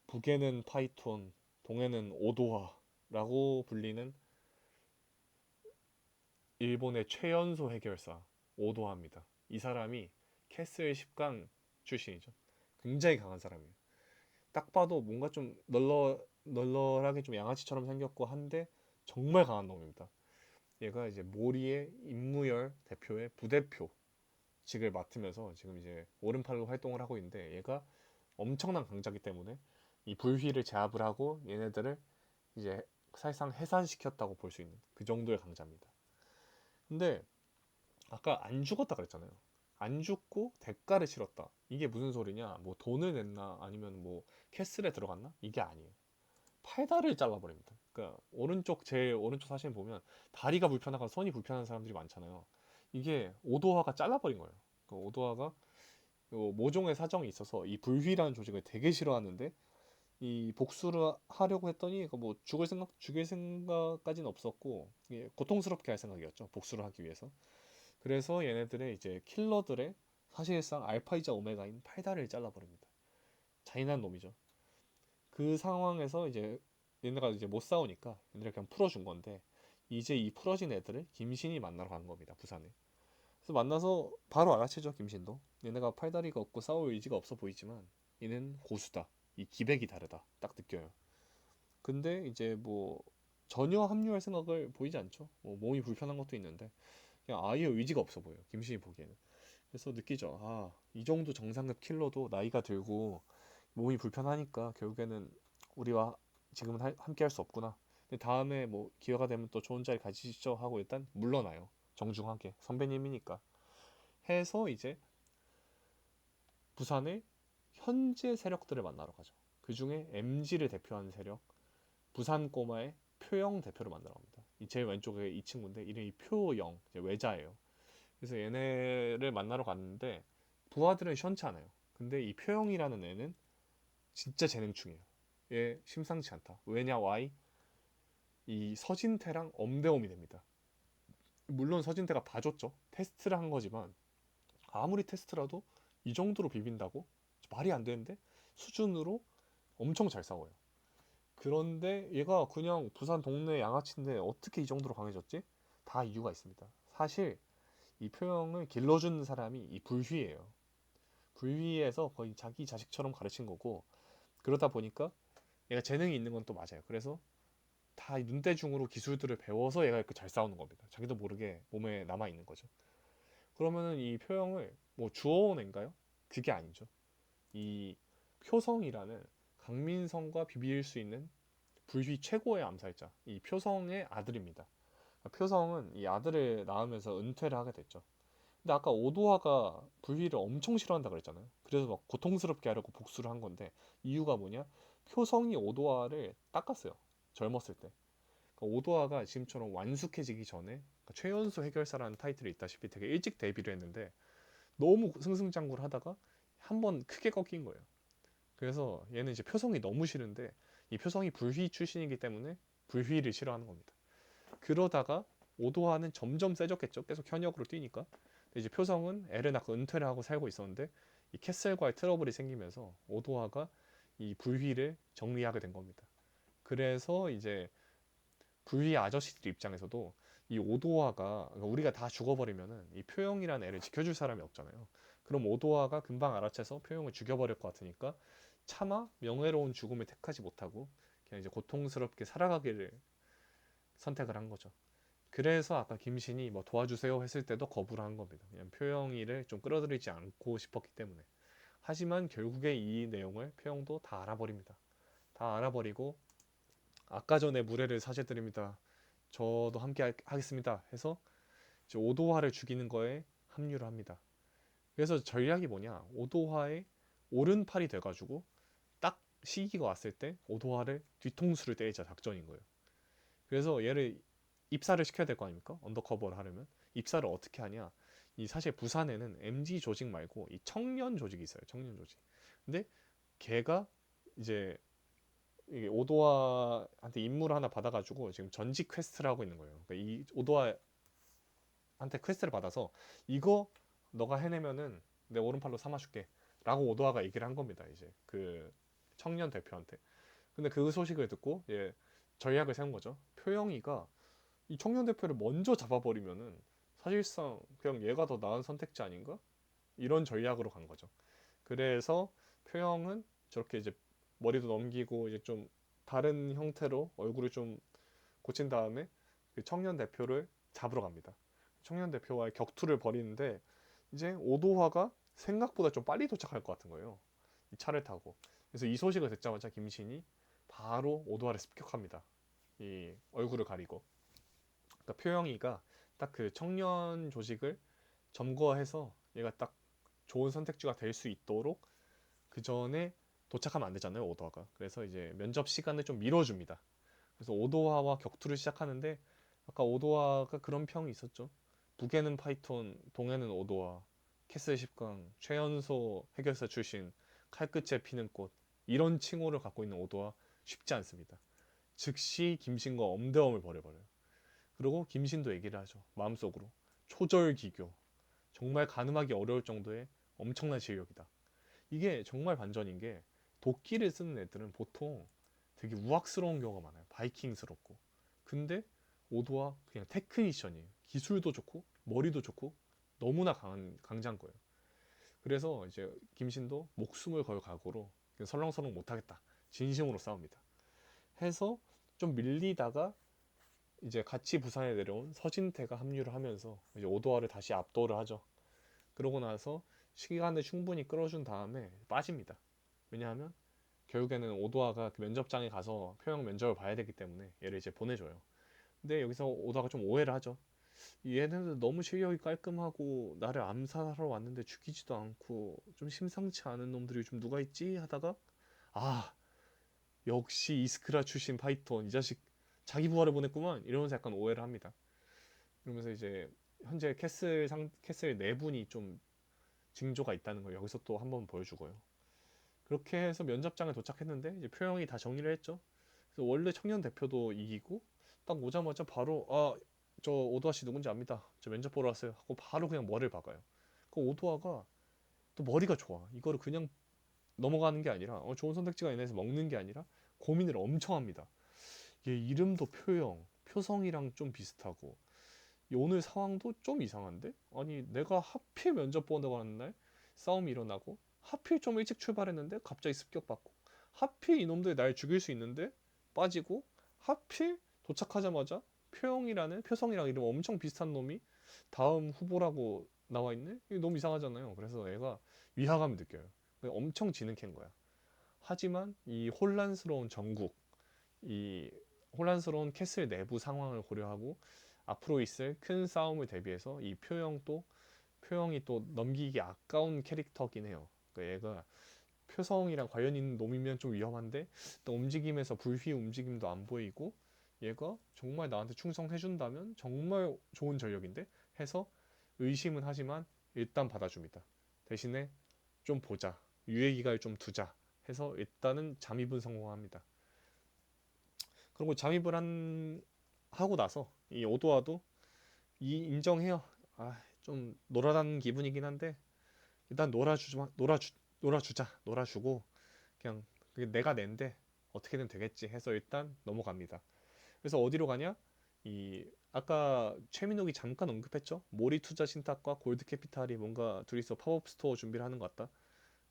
북에는 파이톤, 동에는 오도화라고 불리는 일본의 최연소 해결사 오도화입니다. 이 사람이 캐슬 10강 출신이죠. 굉장히 강한 사람이에요. 딱 봐도 뭔가 좀 널널하게 좀 양아치처럼 생겼고 한데 정말 강한 놈입니다. 얘가 이제 모리의 임무열 대표의 부대표직을 맡으면서 지금 이제 오른팔로 활동을 하고 있는데 얘가 엄청난 강자기 때문에 이 불휘를 제압을 하고 얘네들을 이제 사실상 해산시켰다고 볼 수 있는 그 정도의 강자입니다. 근데 아까 안 죽었다 그랬잖아요. 안 죽고 대가를 치렀다. 이게 무슨 소리냐? 뭐 돈을 냈나? 아니면 뭐 캐슬에 들어갔나? 이게 아니에요. 팔다리를 잘라버립니다. 그러니까 제일 오른쪽 사진 보면 다리가 불편하거나 손이 불편한 사람들이 많잖아요. 이게 오도화가 잘라버린 거예요. 그러니까 오도화가 모종의 사정이 있어서 이 불휘라는 조직을 되게 싫어하는데 이 복수를 하려고 했더니 뭐 죽일 생각까지는 없었고 고통스럽게 할 생각이었죠. 복수를 하기 위해서. 그래서 얘네들의 이제 킬러들의 사실상 알파이자 오메가인 팔다리를 잘라버립니다. 잔인한 놈이죠. 그 상황에서 이제 얘네가 이제 못 싸우니까 얘네를 그냥 풀어준 건데 이제 이 풀어진 애들을 김신이 만나러 간 겁니다. 부산에. 그래서 만나서 바로 알아채죠. 김신도. 얘네가 팔다리가 없고 싸울 의지가 없어 보이지만 얘는 고수다. 이 기백이 다르다. 딱 느껴요. 근데 이제 뭐 전혀 합류할 생각을 보이지 않죠. 뭐 몸이 불편한 것도 있는데 그냥 아예 의지가 없어 보여요. 김신이 보기에는. 그래서 느끼죠. 아, 이 정도 정상급 킬러도 나이가 들고 몸이 불편하니까 결국에는 우리와 지금은 함께 할 수 없구나. 근데 다음에 뭐 기회가 되면 또 좋은 자리 가지시죠 하고 일단 물러나요. 정중하게 선배님이니까 해서 이제 부산의 현재 세력들을 만나러 가죠. 그 중에 MG를 대표하는 세력 부산 꼬마의 표영 대표를 만나러 갑니다. 이 제일 왼쪽에 이 친구인데 이름이 표영 외자예요. 그래서 얘네를 만나러 갔는데 부하들은 시원치 않아요. 근데 이 표영이라는 애는 진짜 재능충이에요. 얘 심상치 않다. 왜냐 why? 이 서진태랑 엄대엄이 됩니다. 물론 서진태가 봐줬죠. 테스트를 한 거지만 아무리 테스트라도 이 정도로 비빈다고? 말이 안 되는데 수준으로 엄청 잘 싸워요. 그런데 얘가 그냥 부산 동네 양아치인데 어떻게 이 정도로 강해졌지? 다 이유가 있습니다. 사실 이 표영을 길러주는 사람이 이 불휘예요. 불휘에서 거의 자기 자식처럼 가르친 거고 그러다 보니까 얘가 재능이 있는 건 또 맞아요. 그래서 다 눈대중으로 기술들을 배워서 얘가 이렇게 잘 싸우는 겁니다. 자기도 모르게 몸에 남아 있는 거죠. 그러면은 이 표형을 뭐 주워온 애인가요? 그게 아니죠. 이 표성이라는 강민성과 비빌 수 있는 불휘 최고의 암살자, 이 표성의 아들입니다. 표성은 이 아들을 낳으면서 은퇴를 하게 됐죠. 근데 아까 오도화가 불휘를 엄청 싫어한다 그랬잖아요. 그래서 막 고통스럽게 하려고 복수를 한 건데 이유가 뭐냐? 표성이 오도화를 닦았어요. 젊었을 때. 그러니까 오도화가 지금처럼 완숙해지기 전에 그러니까 최연소 해결사라는 타이틀이 있다시피 되게 일찍 데뷔를 했는데 너무 승승장구를 하다가 한 번 크게 꺾인 거예요. 그래서 얘는 이제 표성이 너무 싫은데 이 표성이 불휘 출신이기 때문에 불휘를 싫어하는 겁니다. 그러다가 오도화는 점점 세졌겠죠. 계속 현역으로 뛰니까. 근데 이제 표성은 애를 낳고 은퇴를 하고 살고 있었는데 이 캐슬과의 트러블이 생기면서 오도화가 이 불휘를 정리하게 된 겁니다. 그래서 이제 불휘 아저씨들 입장에서도 이 오도화가 그러니까 우리가 다 죽어버리면은 이 표영이라는 애를 지켜줄 사람이 없잖아요. 그럼 오도화가 금방 알아채서 표영을 죽여버릴 것 같으니까 차마 명예로운 죽음을 택하지 못하고 그냥 이제 고통스럽게 살아가기를 선택을 한 거죠. 그래서 아까 김신이 뭐 도와주세요 했을 때도 거부를 한 겁니다. 그냥 표영이를 좀 끌어들이지 않고 싶었기 때문에. 하지만 결국에 이 내용을 표영도 다 알아버립니다. 다 알아버리고 아까 전에 무례를 사죄드립니다. 저도 함께 하겠습니다. 해서 이제 오도화를 죽이는 거에 합류를 합니다. 그래서 전략이 뭐냐? 오도화의 오른팔이 돼가지고 딱 시기가 왔을 때 오도화를 뒤통수를 때리자 작전인 거예요. 그래서 얘를 입사를 시켜야 될 거 아닙니까? 언더커버를 하려면 입사를 어떻게 하냐? 이 사실 부산에는 MG 조직 말고 이 청년 조직이 있어요. 청년 조직. 근데 걔가 이제 이게 오도화한테 임무를 하나 받아가지고 지금 전직 퀘스트를 하고 있는 거예요. 그러니까 이 오도화한테 퀘스트를 받아서 이거 너가 해내면은 내 오른팔로 삼아줄게. 라고 오도화가 얘기를 한 겁니다. 이제 그 청년 대표한테. 근데 그 소식을 듣고 예, 전략을 세운 거죠. 표영이가 이 청년 대표를 먼저 잡아버리면은 사실상 그냥 얘가 더 나은 선택지 아닌가? 이런 전략으로 간 거죠. 그래서 표영은 저렇게 이제 머리도 넘기고 이제 좀 다른 형태로 얼굴을 좀 고친 다음에 그 청년 대표를 잡으러 갑니다. 청년 대표와의 격투를 벌이는데 이제 오도화가 생각보다 좀 빨리 도착할 것 같은 거예요. 이 차를 타고. 그래서 이 소식을 듣자마자 김신이 바로 오도화를 습격합니다. 이 얼굴을 가리고. 그러니까 표영이가 딱 그 청년 조직을 점거해서 얘가 딱 좋은 선택지가 될 수 있도록 그 전에 도착하면 안 되잖아요, 오도화가. 그래서 이제 면접 시간을 좀 밀어줍니다. 그래서 오도화와 격투를 시작하는데 아까 오도화가 그런 평이 있었죠. 북에는 파이톤, 동에는 오도화, 캐슬 10강, 최연소 해결사 출신, 칼끝에 피는 꽃 이런 칭호를 갖고 있는 오도화 쉽지 않습니다. 즉시 김신과 엄대엄을 벌여버려요. 그리고 김신도 얘기를 하죠. 마음속으로 초절기교, 정말 가늠하기 어려울 정도의 엄청난 실력이다. 이게 정말 반전인 게 도끼를 쓰는 애들은 보통 되게 우악스러운 경우가 많아요. 바이킹스럽고. 근데 오도와 그냥 테크니션이에요. 기술도 좋고 머리도 좋고 너무나 강한 강자인 거예요. 그래서 이제 김신도 목숨을 걸 각오로 설렁설렁 못하겠다. 진심으로 싸웁니다. 해서 좀 밀리다가 이제 같이 부산에 내려온 서진태가 합류를 하면서 이제 오도와를 다시 압도를 하죠. 그러고 나서 시간을 충분히 끌어준 다음에 빠집니다. 왜냐하면 결국에는 오도화가 그 면접장에 가서 표영 면접을 봐야 되기 때문에 얘를 이제 보내줘요. 근데 여기서 오도화가 좀 오해를 하죠. 얘네들 너무 실력이 깔끔하고 나를 암살하러 왔는데 죽이지도 않고 좀 심상치 않은 놈들이 좀 누가 있지 하다가 아 역시 이스크라 출신 파이톤 이 자식 자기 부하를 보냈구만 이러면서 약간 오해를 합니다. 그러면서 이제 현재 캐슬 내분이 좀 징조가 있다는 걸 여기서 또 한번 보여주고요. 그렇게 해서 면접장에 도착했는데 이제 표영이 다 정리를 했죠. 그래서 원래 청년 대표도 이기고 딱 오자마자 바로 저 오도아 씨 누군지 압니다. 저 면접 보러 왔어요. 하고 바로 그냥 머리를 박아요. 그 오도아가 또 머리가 좋아. 이거를 그냥 넘어가는 게 아니라 좋은 선택지가 있네 해서 먹는 게 아니라 고민을 엄청 합니다. 얘 이름도 표영, 표성이랑 좀 비슷하고 오늘 상황도 좀 이상한데? 아니 내가 하필 면접 본다고 하는 날 싸움이 일어나고 하필 좀 일찍 출발했는데 갑자기 습격받고 하필 이놈들 날 죽일 수 있는데 빠지고 하필 도착하자마자 표성이랑 이름 엄청 비슷한 놈이 다음 후보라고 나와 있네? 이게 너무 이상하잖아요. 그래서 애가 위화감을 느껴요. 엄청 지능캔 거야. 하지만 이 혼란스러운 전국, 이 혼란스러운 캐슬 내부 상황을 고려하고 앞으로 있을 큰 싸움을 대비해서 이 표영이 또 넘기기 아까운 캐릭터긴 해요. 그러니까 얘가 표성이랑 관련 있는 놈이면 좀 위험한데 또 움직임에서 불휘 움직임도 안 보이고 얘가 정말 나한테 충성해준다면 정말 좋은 전력인데 해서 의심은 하지만 일단 받아줍니다. 대신에 좀 보자. 유예기간을 좀 두자 해서 일단은 잠입은 성공합니다. 그리고 하고 나서 이 오도와도 인정해요. 좀 놀아다는 기분이긴 한데 일단 놀아주고 그냥 그게 내가 낸데 어떻게든 되겠지 해서 일단 넘어갑니다. 그래서 어디로 가냐? 이 아까 최민욱이 잠깐 언급했죠. 모리 투자 신탁과 골드 캐피탈이 뭔가 둘이서 팝업 스토어 준비를 하는 것 같다.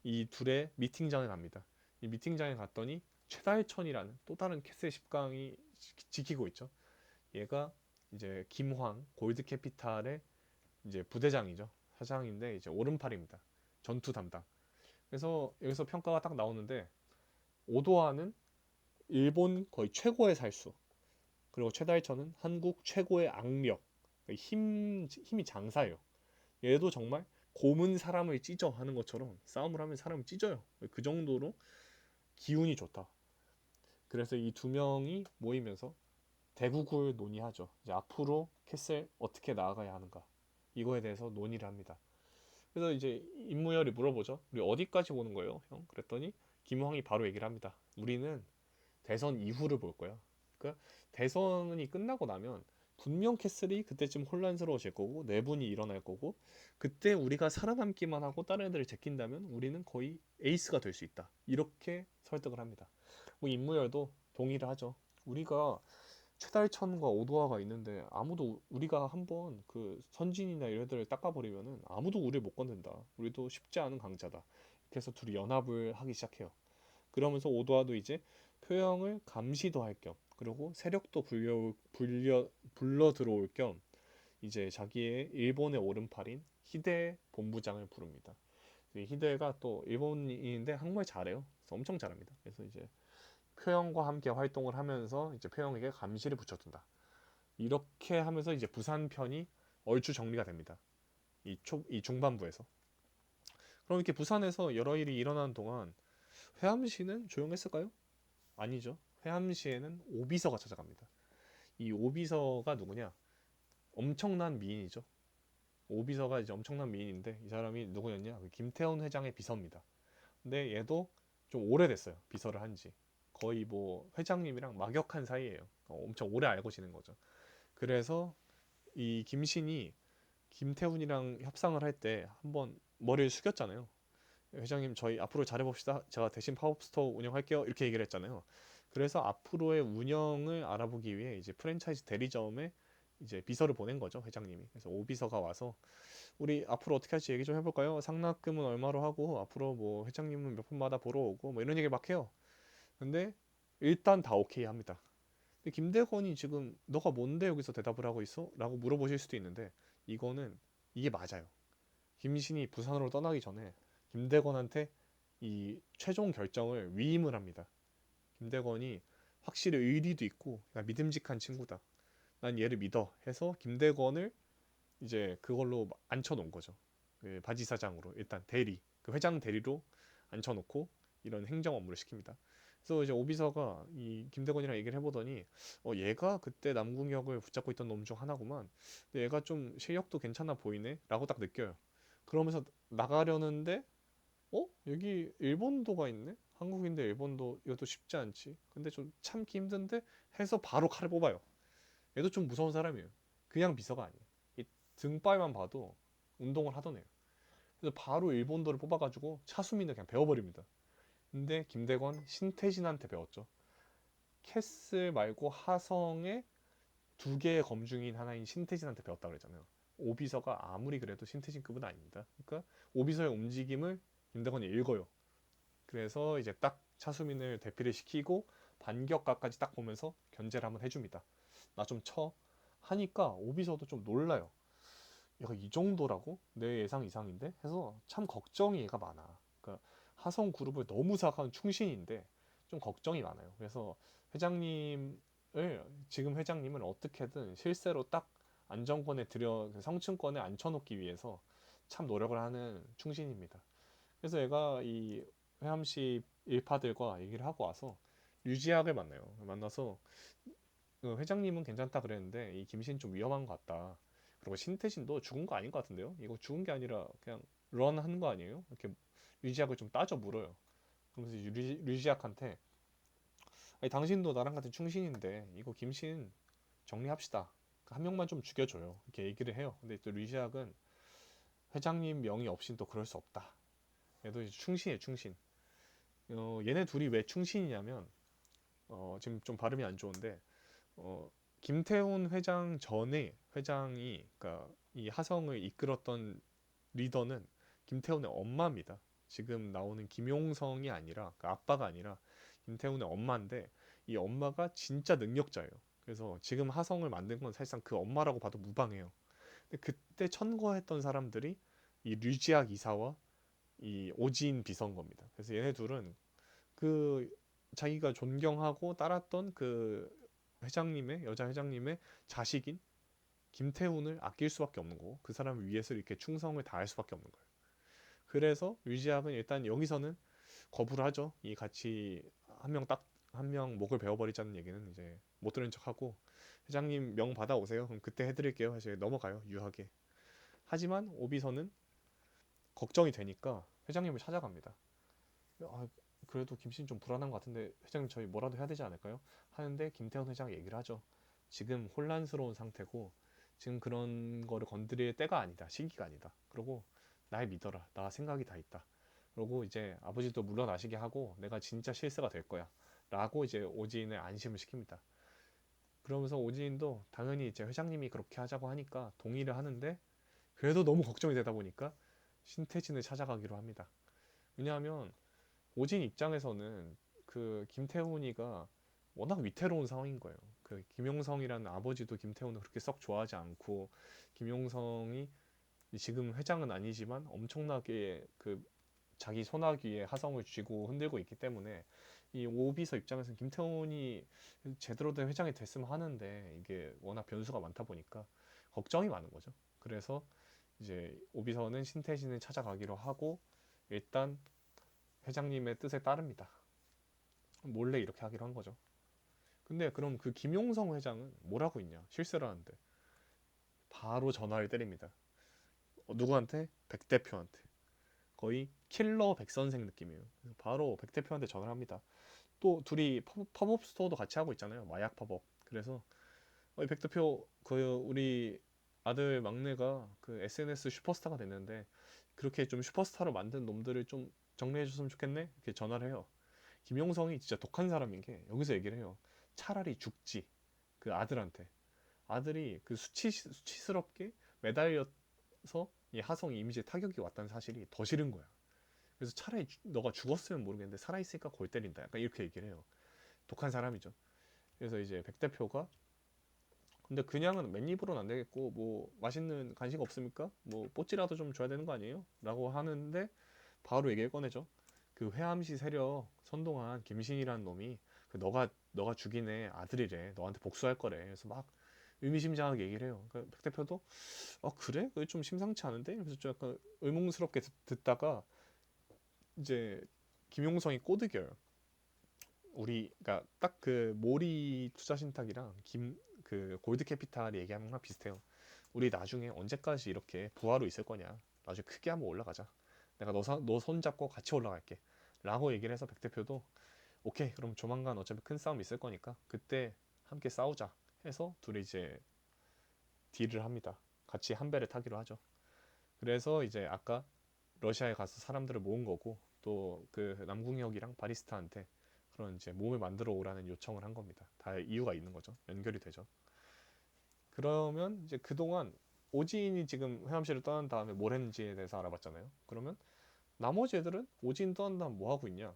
이 둘의 미팅장에 갑니다. 이 미팅장에 갔더니 최달천이라는 또 다른 캐슬 10강이 지키고 있죠. 얘가 이제 김황 골드 캐피탈의 이제 부대장이죠. 사장인데 이제 오른팔입니다. 전투 담당. 그래서 여기서 평가가 딱 나오는데 오도하는 일본 거의 최고의 살수, 그리고 최달천은 한국 최고의 악력, 힘이 장사예요. 얘도 정말 곰은 사람을 찢어 하는 것처럼 싸움을 하면 사람을 찢어요. 그 정도로 기운이 좋다. 그래서 이 두 명이 모이면서 대국을 논의하죠. 이제 앞으로 캐슬 어떻게 나아가야 하는가, 이거에 대해서 논의를 합니다. 그래서 이제 임무열이 물어보죠. 우리 어디까지 보는 거예요, 형? 그랬더니 김황이 바로 얘기를 합니다. 우리는 대선 이후를 볼 거야. 그러니까 대선이 끝나고 나면 분명 캐슬이 그때쯤 혼란스러워질 거고 내분이 일어날 거고, 그때 우리가 살아남기만 하고 다른 애들을 제낀다면 우리는 거의 에이스가 될 수 있다. 이렇게 설득을 합니다. 뭐 임무열도 동의를 하죠. 우리가 최달천과 오도화가 있는데 아무도, 우리가 한번 그 선진이나 이런 애들을 닦아버리면은 아무도 우리를 못 건든다. 우리도 쉽지 않은 강자다. 그래서 둘이 연합을 하기 시작해요. 그러면서 오도화도 이제 표형을 감시도 할 겸, 그리고 세력도 불러 들어올 겸 이제 자기의 일본의 오른팔인 히데 본부장을 부릅니다. 히데가 또 일본인인데 한국말 잘해요. 그래서 엄청 잘합니다. 그래서 이제 표형과 함께 활동을 하면서 이제 표형에게 감시를 붙여둔다. 이렇게 하면서 이제 부산 편이 얼추 정리가 됩니다. 이 중반부에서. 그럼 이렇게 부산에서 여러 일이 일어나는 동안 회암시는 조용했을까요? 아니죠. 회암시에는 오비서가 찾아갑니다. 이 오비서가 누구냐? 엄청난 미인이죠. 오비서가 이제 엄청난 미인인데 이 사람이 누구였냐? 김태훈 회장의 비서입니다. 근데 얘도 좀 오래됐어요. 비서를 한지. 거의 뭐 회장님이랑 막역한 사이예요. 엄청 오래 알고 지낸 거죠. 그래서 이 김신이 김태훈이랑 협상을 할 때 한번 머리를 숙였잖아요. 회장님 저희 앞으로 잘해봅시다. 제가 대신 팝업스토어 운영할게요. 이렇게 얘기를 했잖아요. 그래서 앞으로의 운영을 알아보기 위해 이제 프랜차이즈 대리점에 이제 비서를 보낸 거죠, 회장님이. 그래서 오비서가 와서 우리 앞으로 어떻게 할지 얘기 좀 해볼까요? 상납금은 얼마로 하고 앞으로 뭐 회장님은 몇 분마다 보러 오고 뭐 이런 얘기 막 해요. 근데 일단 다 오케이 합니다. 근데 김대건이 지금 너가 뭔데 여기서 대답을 하고 있어? 라고 물어보실 수도 있는데 이거는 이게 맞아요. 김신이 부산으로 떠나기 전에 김대건한테 이 최종 결정을 위임을 합니다. 김대건이 확실히 의리도 있고 믿음직한 친구다. 난 얘를 믿어 해서 김대건을 이제 그걸로 앉혀놓은 거죠. 그 바지사장으로 일단 대리, 그 회장 대리로 앉혀놓고 이런 행정 업무를 시킵니다. 그래서 이제 오비서가 이 김대건이랑 얘기를 해보더니 얘가 그때 남궁역을 붙잡고 있던 놈 중 하나구만. 근데 얘가 좀 실력도 괜찮아 보이네라고 딱 느껴요. 그러면서 나가려는데 여기 일본도가 있네? 한국인데 일본도 이것도 쉽지 않지. 근데 좀 참기 힘든데 해서 바로 칼을 뽑아요. 얘도 좀 무서운 사람이에요. 그냥 비서가 아니에요. 이 등발만 봐도 운동을 하던 애예요. 그래서 바로 일본도를 뽑아가지고 차수민을 그냥 배워버립니다. 근데 김대건 신태진한테 배웠죠. 캐슬 말고 하성의 두 개의 검중인 하나인 신태진한테 배웠다 그랬잖아요. 오비서가 아무리 그래도 신태진급은 아닙니다. 그러니까 오비서의 움직임을 김대건이 읽어요. 그래서 이제 딱 차수민을 대피를 시키고 반격각까지 딱 보면서 견제를 한번 해줍니다. 나 좀 쳐. 하니까 오비서도 좀 놀라요. 얘가 이 정도라고? 내 예상 이상인데? 해서 참 걱정이 얘가 많아. 그러니까 하성 그룹을 너무 생각하는 충신인데 좀 걱정이 많아요. 그래서 회장님을, 지금 회장님을 어떻게든 실세로 딱 안정권에 성층권에 앉혀놓기 위해서 참 노력을 하는 충신입니다. 그래서 얘가 이 회암시 일파들과 얘기를 하고 와서 류지학을 만나요. 만나서 그 회장님은 괜찮다 그랬는데 이 김신 좀 위험한 것 같다. 그리고 신태진도 죽은 거 아닌 것 같은데요? 이거 죽은 게 아니라 그냥 런 한 거 아니에요? 이렇게 류지학을 좀 따져 물어요. 그러면서 류지학한테 아니, 당신도 나랑 같은 충신인데 이거 김신 정리합시다. 한 명만 좀 죽여줘요. 이렇게 얘기를 해요. 근데 또 류지학은 회장님 명의 없인 또 그럴 수 없다. 얘도 이제 충신이에요, 충신. 얘네 둘이 왜 충신이냐면 지금 좀 발음이 안 좋은데 김태훈 회장 전에 회장이, 그러니까 이 하성을 이끌었던 리더는 김태훈의 엄마입니다. 지금 나오는 김용성이 아니라, 그 아빠가 아니라 김태훈의 엄마인데 이 엄마가 진짜 능력자예요. 그래서 지금 하성을 만든 건 사실상 그 엄마라고 봐도 무방해요. 근데 그때 천거했던 사람들이 이 류지학 이사와 이 오지인 비서인 겁니다. 그래서 얘네 둘은 그 자기가 존경하고 따랐던 그 회장님의 여자 회장님의 자식인 김태훈을 아낄 수밖에 없는 거고 그 사람을 위해서 이렇게 충성을 다할 수밖에 없는 거예요. 그래서 류지학은 일단 여기서는 거부를 하죠. 이 같이 한 명 목을 베어버리자는 얘기는 이제 못 들은 척하고 회장님 명 받아오세요. 그럼 그때 해드릴게요. 사실 넘어가요. 유하게. 하지만 오비서는 걱정이 되니까 회장님을 찾아갑니다. 아, 그래도 김씨는 좀 불안한 것 같은데 회장님 저희 뭐라도 해야 되지 않을까요? 하는데 김태현 회장이 얘기를 하죠. 지금 혼란스러운 상태고 지금 그런 거를 건드릴 때가 아니다. 시기가 아니다. 그리고 날 믿어라. 나 생각이 다 있다. 그리고 이제 아버지도 물러나시게 하고 내가 진짜 실세가 될 거야. 라고 이제 오지인을 안심을 시킵니다. 그러면서 오지인도 당연히 이제 회장님이 그렇게 하자고 하니까 동의를 하는데 그래도 너무 걱정이 되다 보니까 신태진을 찾아가기로 합니다. 왜냐하면 오진 입장에서는 그 김태훈이가 워낙 위태로운 상황인 거예요. 그 김용성이라는 아버지도 김태훈을 그렇게 썩 좋아하지 않고 김용성이 지금 회장은 아니지만 엄청나게 그 자기 소나기에 하성을 쥐고 흔들고 있기 때문에 이 오비서 입장에서는 김태훈이 제대로 된 회장이 됐으면 하는데 이게 워낙 변수가 많다 보니까 걱정이 많은 거죠. 그래서 이제 오비서는 신태진을 찾아가기로 하고 일단 회장님의 뜻에 따릅니다. 몰래 이렇게 하기로 한 거죠. 근데 그럼 그 김용성 회장은 뭐라고 있냐? 실세를 하는데 바로 전화를 때립니다. 누구한테? 백 대표한테. 거의 킬러 백 선생 느낌이에요. 그래서 바로 백 대표한테 전화를 합니다. 또 둘이 팝업 스토어도 같이 하고 있잖아요. 마약 팝업. 그래서 백 대표 그 우리 아들 막내가 그 SNS 슈퍼스타가 됐는데 그렇게 좀 슈퍼스타로 만든 놈들을 좀 정리해 줬으면 좋겠네. 이렇게 전화를 해요. 김용성이 진짜 독한 사람인 게 여기서 얘기를 해요. 차라리 죽지. 그 아들한테. 아들이 그 수치스럽게 매달려서 이 하성 이미지에 타격이 왔다는 사실이 더 싫은 거야. 그래서 차라리 너가 죽었으면 모르겠는데 살아있으니까 골 때린다. 약간 이렇게 얘기를 해요. 독한 사람이죠. 그래서 이제 백 대표가 근데 그냥은 맨입으로는 안 되겠고 뭐 맛있는 간식 없습니까? 뭐 뽀찌라도 좀 줘야 되는 거 아니에요? 라고 하는데 바로 얘기를 꺼내죠. 그 회암시 세력 선동한 김신이라는 놈이 그 너가 죽인 애 아들이래. 너한테 복수할 거래. 그래서 막 의미심장하게 얘기를 해요. 그러니까 백 대표도 그래? 그게 좀 심상치 않은데? 그래서 좀 약간 의문스럽게 듣다가 이제 김용성이 꼬드겨요. 우리 그러니까 딱 그 모리 투자 신탁이랑 김 그 골드 캐피탈 얘기하는 거랑 비슷해요. 우리 나중에 언제까지 이렇게 부하로 있을 거냐? 나중에 크게 한번 올라가자. 내가 너 손잡고 같이 올라갈게. 라고 얘기를 해서 백 대표도 오케이 그럼 조만간 어차피 큰 싸움 있을 거니까 그때 함께 싸우자 해서 둘이 이제 딜을 합니다. 같이 한 배를 타기로 하죠. 그래서 이제 아까 러시아에 가서 사람들을 모은 거고 또 그 남궁혁이랑 바리스타한테 그런 이제 몸을 만들어 오라는 요청을 한 겁니다. 다 이유가 있는 거죠. 연결이 되죠. 그러면 이제 그동안 오지인이 지금 회암시를 떠난 다음에 뭘 했는지에 대해서 알아봤잖아요. 그러면 나머지 애들은 오지인 떠난 다음 뭐 하고 있냐?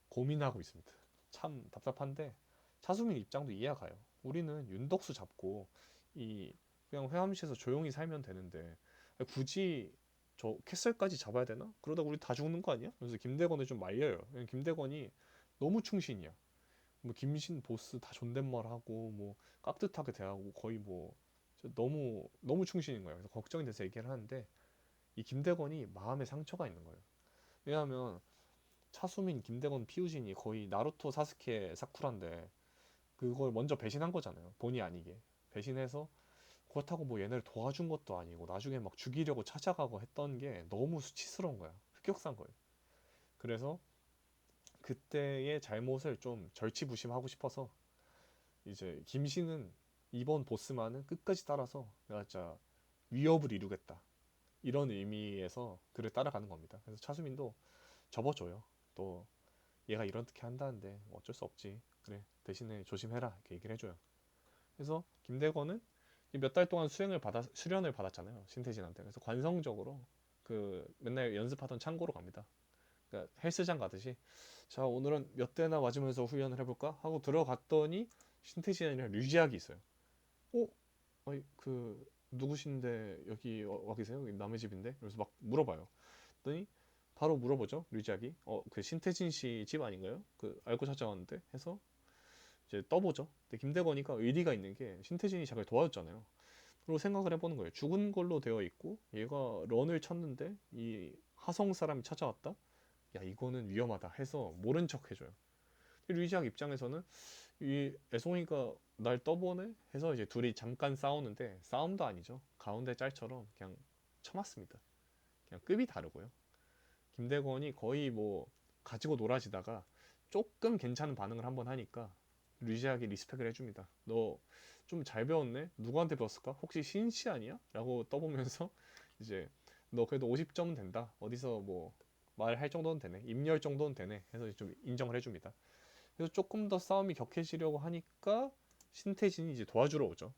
고민하고 있습니다. 참 답답한데 차수민 입장도 이해가 가요. 우리는 윤덕수 잡고 이 그냥 회암시에서 조용히 살면 되는데 굳이 저 캐슬까지 잡아야 되나? 그러다 우리 다 죽는 거 아니야? 그래서 김대건을 좀 말려요. 김대건이 너무 충신이야. 뭐 김신 보스 다 존댓말하고 뭐 깍듯하게 대하고 거의 뭐 너무 너무 충신인 거예요. 그래서 걱정이 돼서 얘기를 하는데 이 김대건이 마음에 상처가 있는 거예요. 왜냐하면 차수민, 김대건, 피우진이 거의 나루토, 사스케, 사쿠라인데 그걸 먼저 배신한 거잖아요. 본의 아니게 배신해서 그렇다고 뭐 얘네를 도와준 것도 아니고 나중에 막 죽이려고 찾아가고 했던 게 너무 수치스러운 거야. 흑역사인 거예요. 그래서 그때의 잘못을 좀 절치부심하고 싶어서 이제 김씨는 이번 보스만은 끝까지 따라서 내가 진짜 위협을 이루겠다 이런 의미에서 그를 따라가는 겁니다. 그래서 차수민도 접어줘요. 또 얘가 이렇게 한다는데 뭐 어쩔 수 없지. 그래 대신에 조심해라 이렇게 얘기를 해줘요. 그래서 김대건은 몇 달 동안 수련을 받았잖아요. 신태진한테. 그래서 관성적으로 그 맨날 연습하던 창고로 갑니다. 그러니까 헬스장 가듯이 자 오늘은 몇 대나 맞으면서 훈련을 해볼까 하고 들어갔더니 신태진이 아니라 류지학이 있어요. 어? 아니 누구신데 여기 와 계세요? 여기 남의 집인데? 그래서 막 물어봐요. 그랬더니 바로 물어보죠. 류지학이 그 신태진 씨 집 아닌가요? 그 알고 찾아왔는데 해서 이제 떠보죠. 근데 김대건이가 의리가 있는 게 신태진이 자기를 도와줬잖아요. 그리고 생각을 해보는 거예요. 죽은 걸로 되어 있고 얘가 런을 쳤는데 이 하성 사람이 찾아왔다? 야 이거는 위험하다 해서 모른 척 해줘요. 류지학 입장에서는 이 애송이가 날 떠보네 해서 이제 둘이 잠깐 싸우는데 싸움도 아니죠. 가운데 짤처럼 그냥 쳐맞습니다. 그냥 급이 다르고요. 김대건이 거의 뭐 가지고 놀아지다가 조금 괜찮은 반응을 한번 하니까 류지학이 리스펙을 해줍니다. 너 좀 잘 배웠네? 누구한테 배웠을까? 혹시 신씨 아니야? 라고 떠보면서 이제 너 그래도 50점은 된다. 어디서 뭐 말할 정도는 되네. 입열 정도는 되네. 해서 좀 인정을 해줍니다. 그래서 조금 더 싸움이 격해지려고 하니까 신태진이 이제 도와주러 오죠.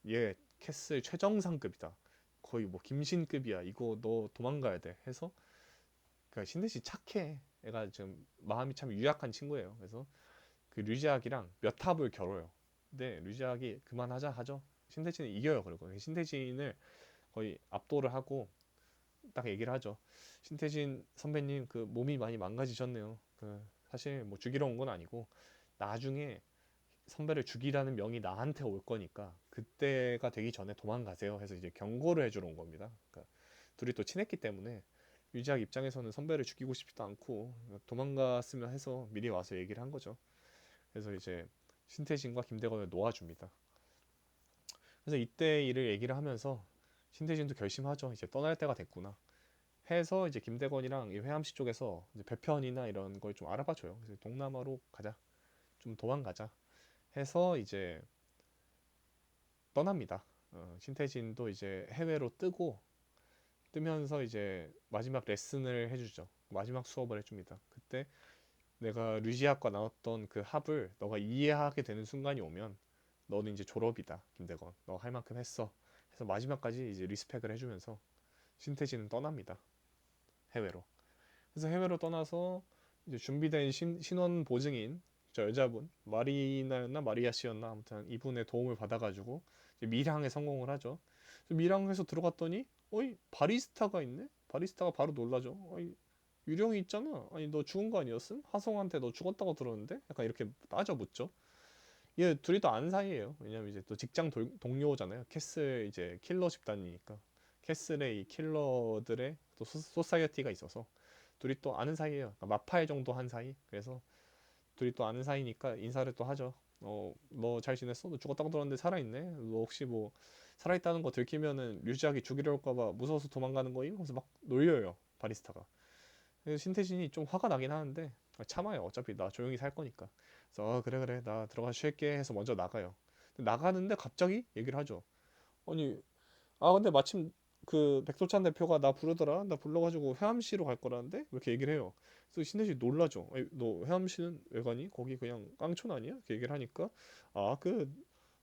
얘 캐슬 최정상급이다. 거의 뭐 김신급이야. 이거 너 도망가야 돼. 해서 그러니까 신태진 착해. 애가 지금 마음이 참 유약한 친구예요. 그래서 그 류지학이랑 몇 합을 겨뤄요. 근데 류지학이 그만하자 하죠. 신태진이 이겨요. 그리고 신태진을 거의 압도를 하고 딱 얘기를 하죠. 신태진 선배님 그 몸이 많이 망가지셨네요. 그 사실 뭐 죽이러 온 건 아니고 나중에 선배를 죽이라는 명이 나한테 올 거니까 그때가 되기 전에 도망가세요 해서 이제 경고를 해주러 온 겁니다. 그러니까 둘이 또 친했기 때문에 유지학 입장에서는 선배를 죽이고 싶지도 않고 도망갔으면 해서 미리 와서 얘기를 한 거죠. 그래서 이제 신태진과 김대건을 놓아줍니다. 그래서 이때 일을 얘기를 하면서 신태진도 결심하죠. 이제 떠날 때가 됐구나. 해서 이제 김대건이랑 이 회암시 쪽에서 이제 배편이나 이런 걸 좀 알아봐줘요. 그래서 동남아로 가자. 좀 도망가자. 해서 이제 떠납니다. 신태진도 이제 해외로 뜨면서 이제 마지막 레슨을 해주죠. 마지막 수업을 해줍니다. 그때 내가 류지학과 나눴던 그 합을 너가 이해하게 되는 순간이 오면 너는 이제 졸업이다, 김대건. 너 할 만큼 했어. 해서 마지막까지 이제 리스펙을 해주면서 신태진은 떠납니다. 해외로. 그래서 해외로 떠나서 이제 준비된 신원 보증인 저 여자분 마리나였나 마리아 씨였나 아무튼 이분의 도움을 받아가지고 이제 밀항에 성공을 하죠. 밀항에서 들어갔더니 어이 바리스타가 있네. 바리스타가 바로 놀라죠. 어이 유령이 있잖아. 아니 너 죽은 거 아니었음? 하성한테 너 죽었다고 들었는데? 약간 이렇게 따져 묻죠. 얘 둘이 또 아는 사이예요. 왜냐면 이제 또 직장 동료잖아요. 캐슬 이제 킬러 집단이니까. 캐슬의 이 킬러들의 또 소사이어티가 있어서 둘이 또 아는 사이예요. 그러니까 마팔 정도 한 사이. 그래서 둘이 또 아는 사이니까 인사를 또 하죠. 너 잘 지냈어? 너 죽었다고 들었는데 살아있네? 너 혹시 뭐 살아있다는 거 들키면은 류지하기 죽이려 올까봐 무서워서 도망가는 거임? 하면서 막 놀려요. 바리스타가. 그래서 신태진이 좀 화가 나긴 하는데 참아요. 어차피 나 조용히 살 거니까. 그래서 그래 그래 나 들어가 쉴게 해서 먼저 나가요. 근데 나가는데 갑자기 얘기를 하죠. 아니 근데 마침 그 백도찬 대표가 나 부르더라. 나 불러가지고 회암시로 갈 거라는데 이렇게 얘기를 해요. 그래서 신혜지 놀라죠. 아니, 너 회암시는 왜 가니? 거기 그냥 깡촌 아니야? 이렇게 얘기를 하니까 그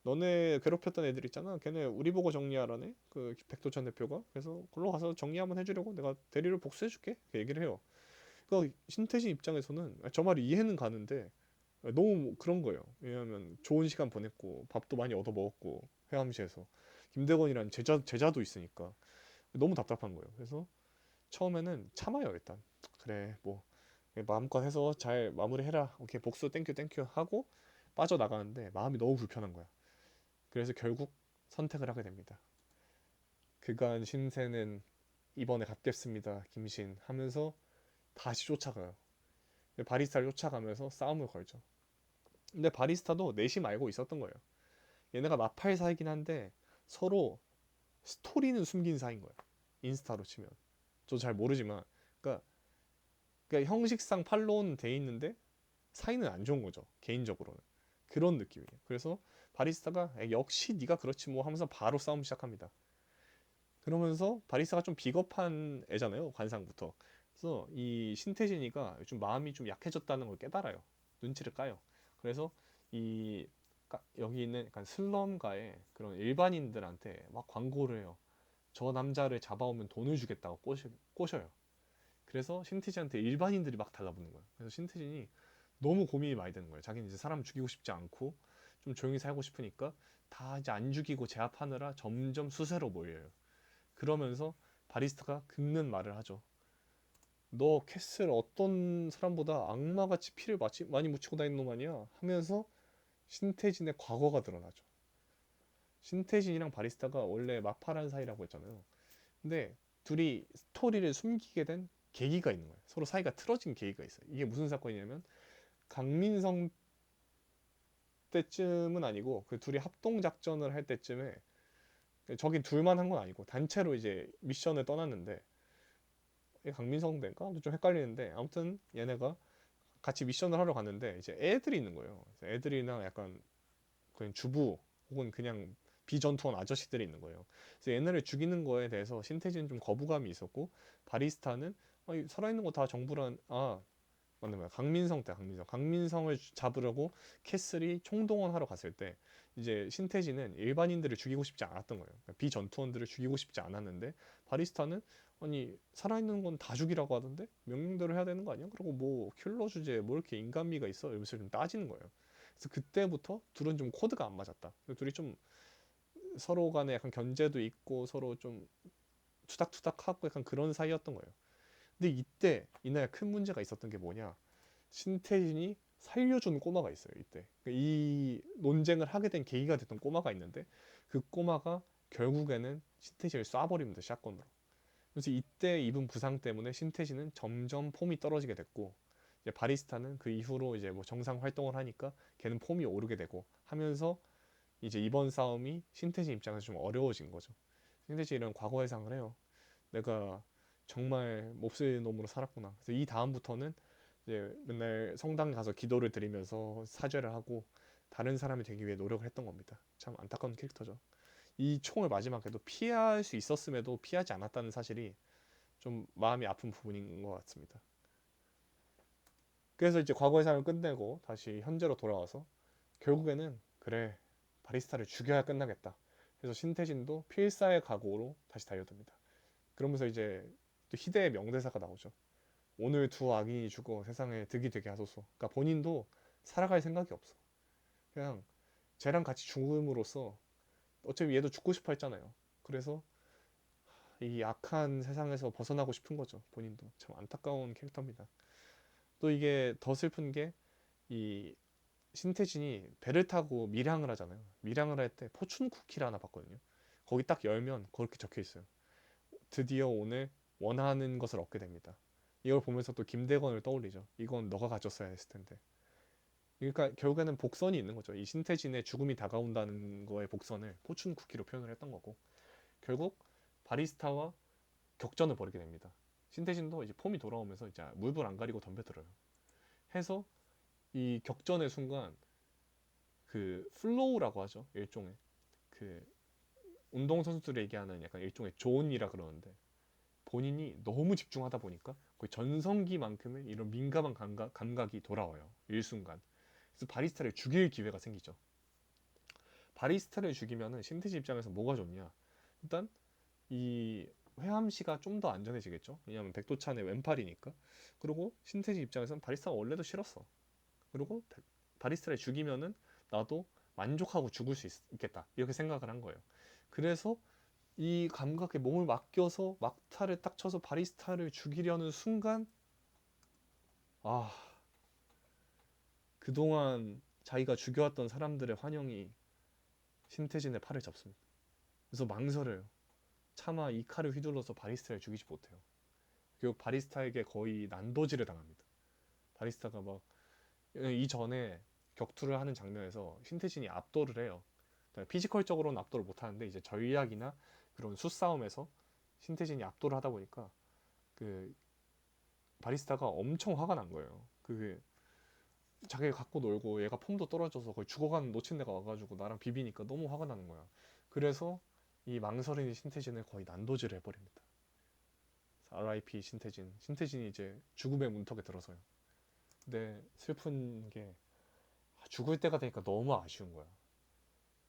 너네 괴롭혔던 애들 있잖아. 걔네 우리 보고 정리하라네. 그 백도찬 대표가. 그래서 글로 가서 정리 한번 해주려고 내가 대리를 복수해줄게. 이렇게 얘기를 해요. 그러니까 신태진 입장에서는 저 말이 이해는 가는데 너무 그런 거예요. 왜냐하면 좋은 시간 보냈고 밥도 많이 얻어 먹었고 회암시에서 김대건이란 제자도 있으니까 너무 답답한 거예요. 그래서 처음에는 참아요 일단. 그래 뭐 마음껏 해서 잘 마무리해라. 오케이 복수 땡큐 땡큐 하고 빠져나가는데 마음이 너무 불편한 거야. 그래서 결국 선택을 하게 됩니다. 그간 신세는 이번에 갚겠습니다. 김신 하면서 다시 쫓아가요. 바리스타를 쫓아가면서 싸움을 걸죠. 근데 바리스타도 내심 알고 있었던 거예요. 얘네가 마팔 사이긴 한데 서로 스토리는 숨긴 사이인 거예요. 인스타로 치면. 저도 잘 모르지만 그러니까, 그러니까 형식상 팔로우는 돼 있는데 사이는 안 좋은 거죠. 개인적으로는. 그런 느낌이에요. 그래서 바리스타가 역시 네가 그렇지 뭐 하면서 바로 싸움 시작합니다. 그러면서 바리스타가 좀 비겁한 애잖아요. 관상부터. 그래서 이 신태진이가 좀 마음이 좀 약해졌다는 걸 깨달아요. 눈치를 까요. 그래서 이 여기 있는 약간 슬럼가에 그런 일반인들한테 막 광고를 해요. 저 남자를 잡아오면 돈을 주겠다고 꼬셔요. 그래서 신태진한테 일반인들이 막 달라붙는 거예요. 그래서 신태진이 너무 고민이 많이 되는 거예요. 자기는 이제 사람 죽이고 싶지 않고 좀 조용히 살고 싶으니까 다 이제 안 죽이고 제압하느라 점점 수세로 몰려요. 그러면서 바리스타가 긁는 말을 하죠. 너 캐슬 어떤 사람보다 악마같이 피를 많이 묻히고 다니는 놈 아니야? 하면서 신태진의 과거가 드러나죠. 신태진이랑 바리스타가 원래 마파란 사이라고 했잖아요. 근데 둘이 스토리를 숨기게 된 계기가 있는 거예요. 서로 사이가 틀어진 계기가 있어요. 이게 무슨 사건이냐면 강민성 때쯤은 아니고 그 둘이 합동 작전을 할 때쯤에 저긴 둘만 한 건 아니고 단체로 이제 미션을 떠났는데 강민성 대인가? 아무튼 좀 헷갈리는데 아무튼 얘네가 같이 미션을 하러 갔는데 이제 애들이 있는 거예요. 애들이나 약간 그냥 주부 혹은 그냥 비전투원 아저씨들이 있는 거예요. 그래서 얘네를 죽이는 거에 대해서 신태진은 좀 거부감이 있었고 바리스타는 살아있는 거 다 정부란 맞는 거야. 강민성을 잡으려고 캐슬이 총동원하러 갔을 때 이제 신태진은 일반인들을 죽이고 싶지 않았던 거예요. 그러니까 비전투원들을 죽이고 싶지 않았는데 바리스타는 아니 살아있는 건 다 죽이라고 하던데 명령대로 해야 되는 거 아니야? 그리고 뭐 킬러 주제에 뭐 이렇게 인간미가 있어? 이러면서 좀 따지는 거예요. 그래서 그때부터 둘은 좀 코드가 안 맞았다. 둘이 좀 서로 간에 약간 견제도 있고 서로 좀 투닥투닥하고 약간 그런 사이였던 거예요. 근데 이때 이날 큰 문제가 있었던 게 뭐냐? 신태진이 살려준 꼬마가 있어요. 이때 이 논쟁을 하게 된 계기가 됐던 꼬마가 있는데 그 꼬마가 결국에는 신태진을 쏴버립니다. 샷건으로. 그래서 이때 입은 부상 때문에 신태진은 점점 폼이 떨어지게 됐고 이제 바리스타는 그 이후로 이제 뭐 정상 활동을 하니까 걔는 폼이 오르게 되고 하면서 이제 이번 싸움이 신태진 입장에서 좀 어려워진 거죠. 신태진이 이런 과거 회상을 해요. 내가 정말 몹쓸 놈으로 살았구나. 그래서 이 다음부터는 이제 맨날 성당 가서 기도를 드리면서 사죄를 하고 다른 사람이 되기 위해 노력을 했던 겁니다. 참 안타까운 캐릭터죠. 이 총을 마지막에도 피할 수 있었음에도 피하지 않았다는 사실이 좀 마음이 아픈 부분인 것 같습니다. 그래서 이제 과거의 삶을 끝내고 다시 현재로 돌아와서 결국에는 그래 바리스타를 죽여야 끝나겠다. 그래서 신태진도 필사의 각오로 다시 달려듭니다. 그러면서 이제 또 희대의 명대사가 나오죠. 오늘 두 악인이 죽어 세상에 득이 되게 하소서. 그러니까 본인도 살아갈 생각이 없어. 그냥 쟤랑 같이 죽음으로써 어차피 얘도 죽고 싶어 했잖아요. 그래서 이 악한 세상에서 벗어나고 싶은 거죠. 본인도 참 안타까운 캐릭터입니다. 또 이게 더 슬픈 게 이 신태진이 배를 타고 밀양을 하잖아요. 밀양을 할 때 포춘 쿠키를 하나 봤거든요. 거기 딱 열면 그렇게 적혀 있어요. 드디어 오늘 원하는 것을 얻게 됩니다. 이걸 보면서 또 김대건을 떠올리죠. 이건 너가 가졌어야 했을 텐데. 그러니까 결국에는 복선이 있는 거죠. 이 신태진의 죽음이 다가온다는 거의 복선을 포춘 쿠키로 표현을 했던 거고 결국 바리스타와 격전을 벌이게 됩니다. 신태진도 이제 폼이 돌아오면서 이제 물불 안 가리고 덤벼들어요. 해서 이 격전의 순간 그 플로우라고 하죠. 일종의 그 운동선수들이 얘기하는 약간 일종의 존이라 그러는데 본인이 너무 집중하다 보니까 거의 전성기만큼의 이런 민감한 감각이 돌아와요. 일순간. 그래서 바리스타를 죽일 기회가 생기죠. 바리스타를 죽이면은 신태지 입장에서 뭐가 좋냐? 일단 이 회함시가 좀 더 안전해지겠죠. 왜냐하면 백도찬의 왼팔이니까. 그리고 신태지 입장에서는 바리스타가 원래도 싫었어. 그리고 바리스타를 죽이면은 나도 만족하고 죽을 수 있겠다. 이렇게 생각을 한 거예요. 그래서 이 감각에 몸을 맡겨서 막타를 딱 쳐서 바리스타를 죽이려는 순간 아 그동안 자기가 죽여왔던 사람들의 환영이 신태진의 팔을 잡습니다. 그래서 망설여요. 차마 이 칼을 휘둘러서 바리스타를 죽이지 못해요. 결국 바리스타에게 거의 난도질을 당합니다. 바리스타가 막 이전에 격투를 하는 장면에서 신태진이 압도를 해요. 피지컬적으로는 압도를 못하는데 이제 전략이나 그런 수싸움에서 신태진이 압도를 하다 보니까 그 바리스타가 엄청 화가 난 거예요. 그 자기가 갖고 놀고 얘가 폼도 떨어져서 거의 죽어가는 노친내가 와가지고 나랑 비비니까 너무 화가 나는 거야. 그래서 이 망설이는 신태진을 거의 난도질을 해버립니다. RIP 신태진. 신태진이 이제 죽음의 문턱에 들어서요. 근데 슬픈 게 죽을 때가 되니까 너무 아쉬운 거야.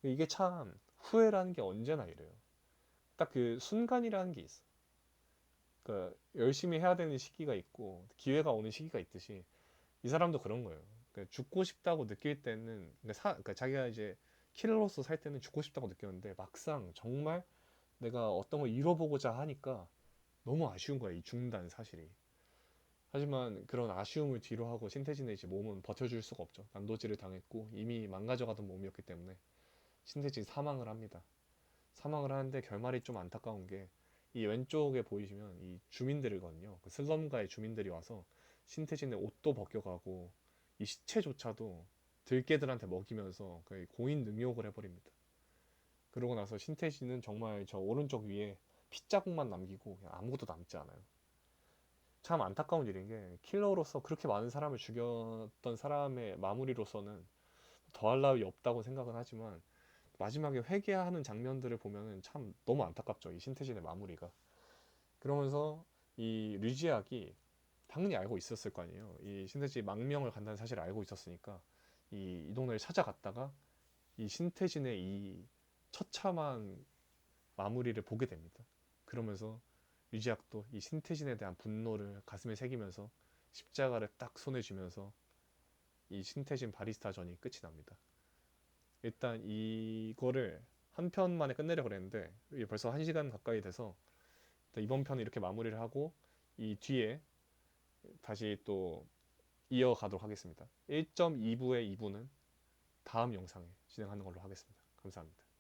이게 참 후회라는 게 언제나 이래요. 딱 그 순간이라는 게 있어. 그러니까 열심히 해야 되는 시기가 있고 기회가 오는 시기가 있듯이 이 사람도 그런 거예요. 그러니까 죽고 싶다고 느낄 때는 그러니까 자기가 이제 킬러로서 살 때는 죽고 싶다고 느꼈는데 막상 정말 내가 어떤 걸 이뤄보고자 하니까 너무 아쉬운 거야. 이 죽는다는 사실이. 하지만 그런 아쉬움을 뒤로 하고 신태진의 이제 몸은 버텨줄 수가 없죠. 난도질을 당했고 이미 망가져가던 몸이었기 때문에 신태진이 사망을 합니다. 사망을 하는데 결말이 좀 안타까운 게 이 왼쪽에 보이시면 이 주민들이거든요. 그 슬럼가의 주민들이 와서 신태진의 옷도 벗겨가고 이 시체조차도 들개들한테 먹이면서 거의 공인 능욕을 해버립니다. 그러고 나서 신태진은 정말 저 오른쪽 위에 핏자국만 남기고 그냥 아무것도 남지 않아요. 참 안타까운 일인 게 킬러로서 그렇게 많은 사람을 죽였던 사람의 마무리로서는 더할 나위 없다고 생각은 하지만 마지막에 회개하는 장면들을 보면은 참 너무 안타깝죠. 이 신태진의 마무리가. 그러면서 이 류지학이 당연히 알고 있었을 거 아니에요. 이 신태진이 망명을 간다는 사실을 알고 있었으니까 이 동네를 찾아갔다가 이 신태진의 이 처참한 마무리를 보게 됩니다. 그러면서 류지학도 이 신태진에 대한 분노를 가슴에 새기면서 십자가를 딱 손에 쥐면서 이 신태진 바리스타전이 끝이 납니다. 일단 이거를 한 편 만에 끝내려고 그랬는데 이게 벌써 1시간 가까이 돼서 이번 편은 이렇게 마무리를 하고 이 뒤에 다시 또 이어가도록 하겠습니다. 1.2부의 2부는 다음 영상에 진행하는 걸로 하겠습니다. 감사합니다.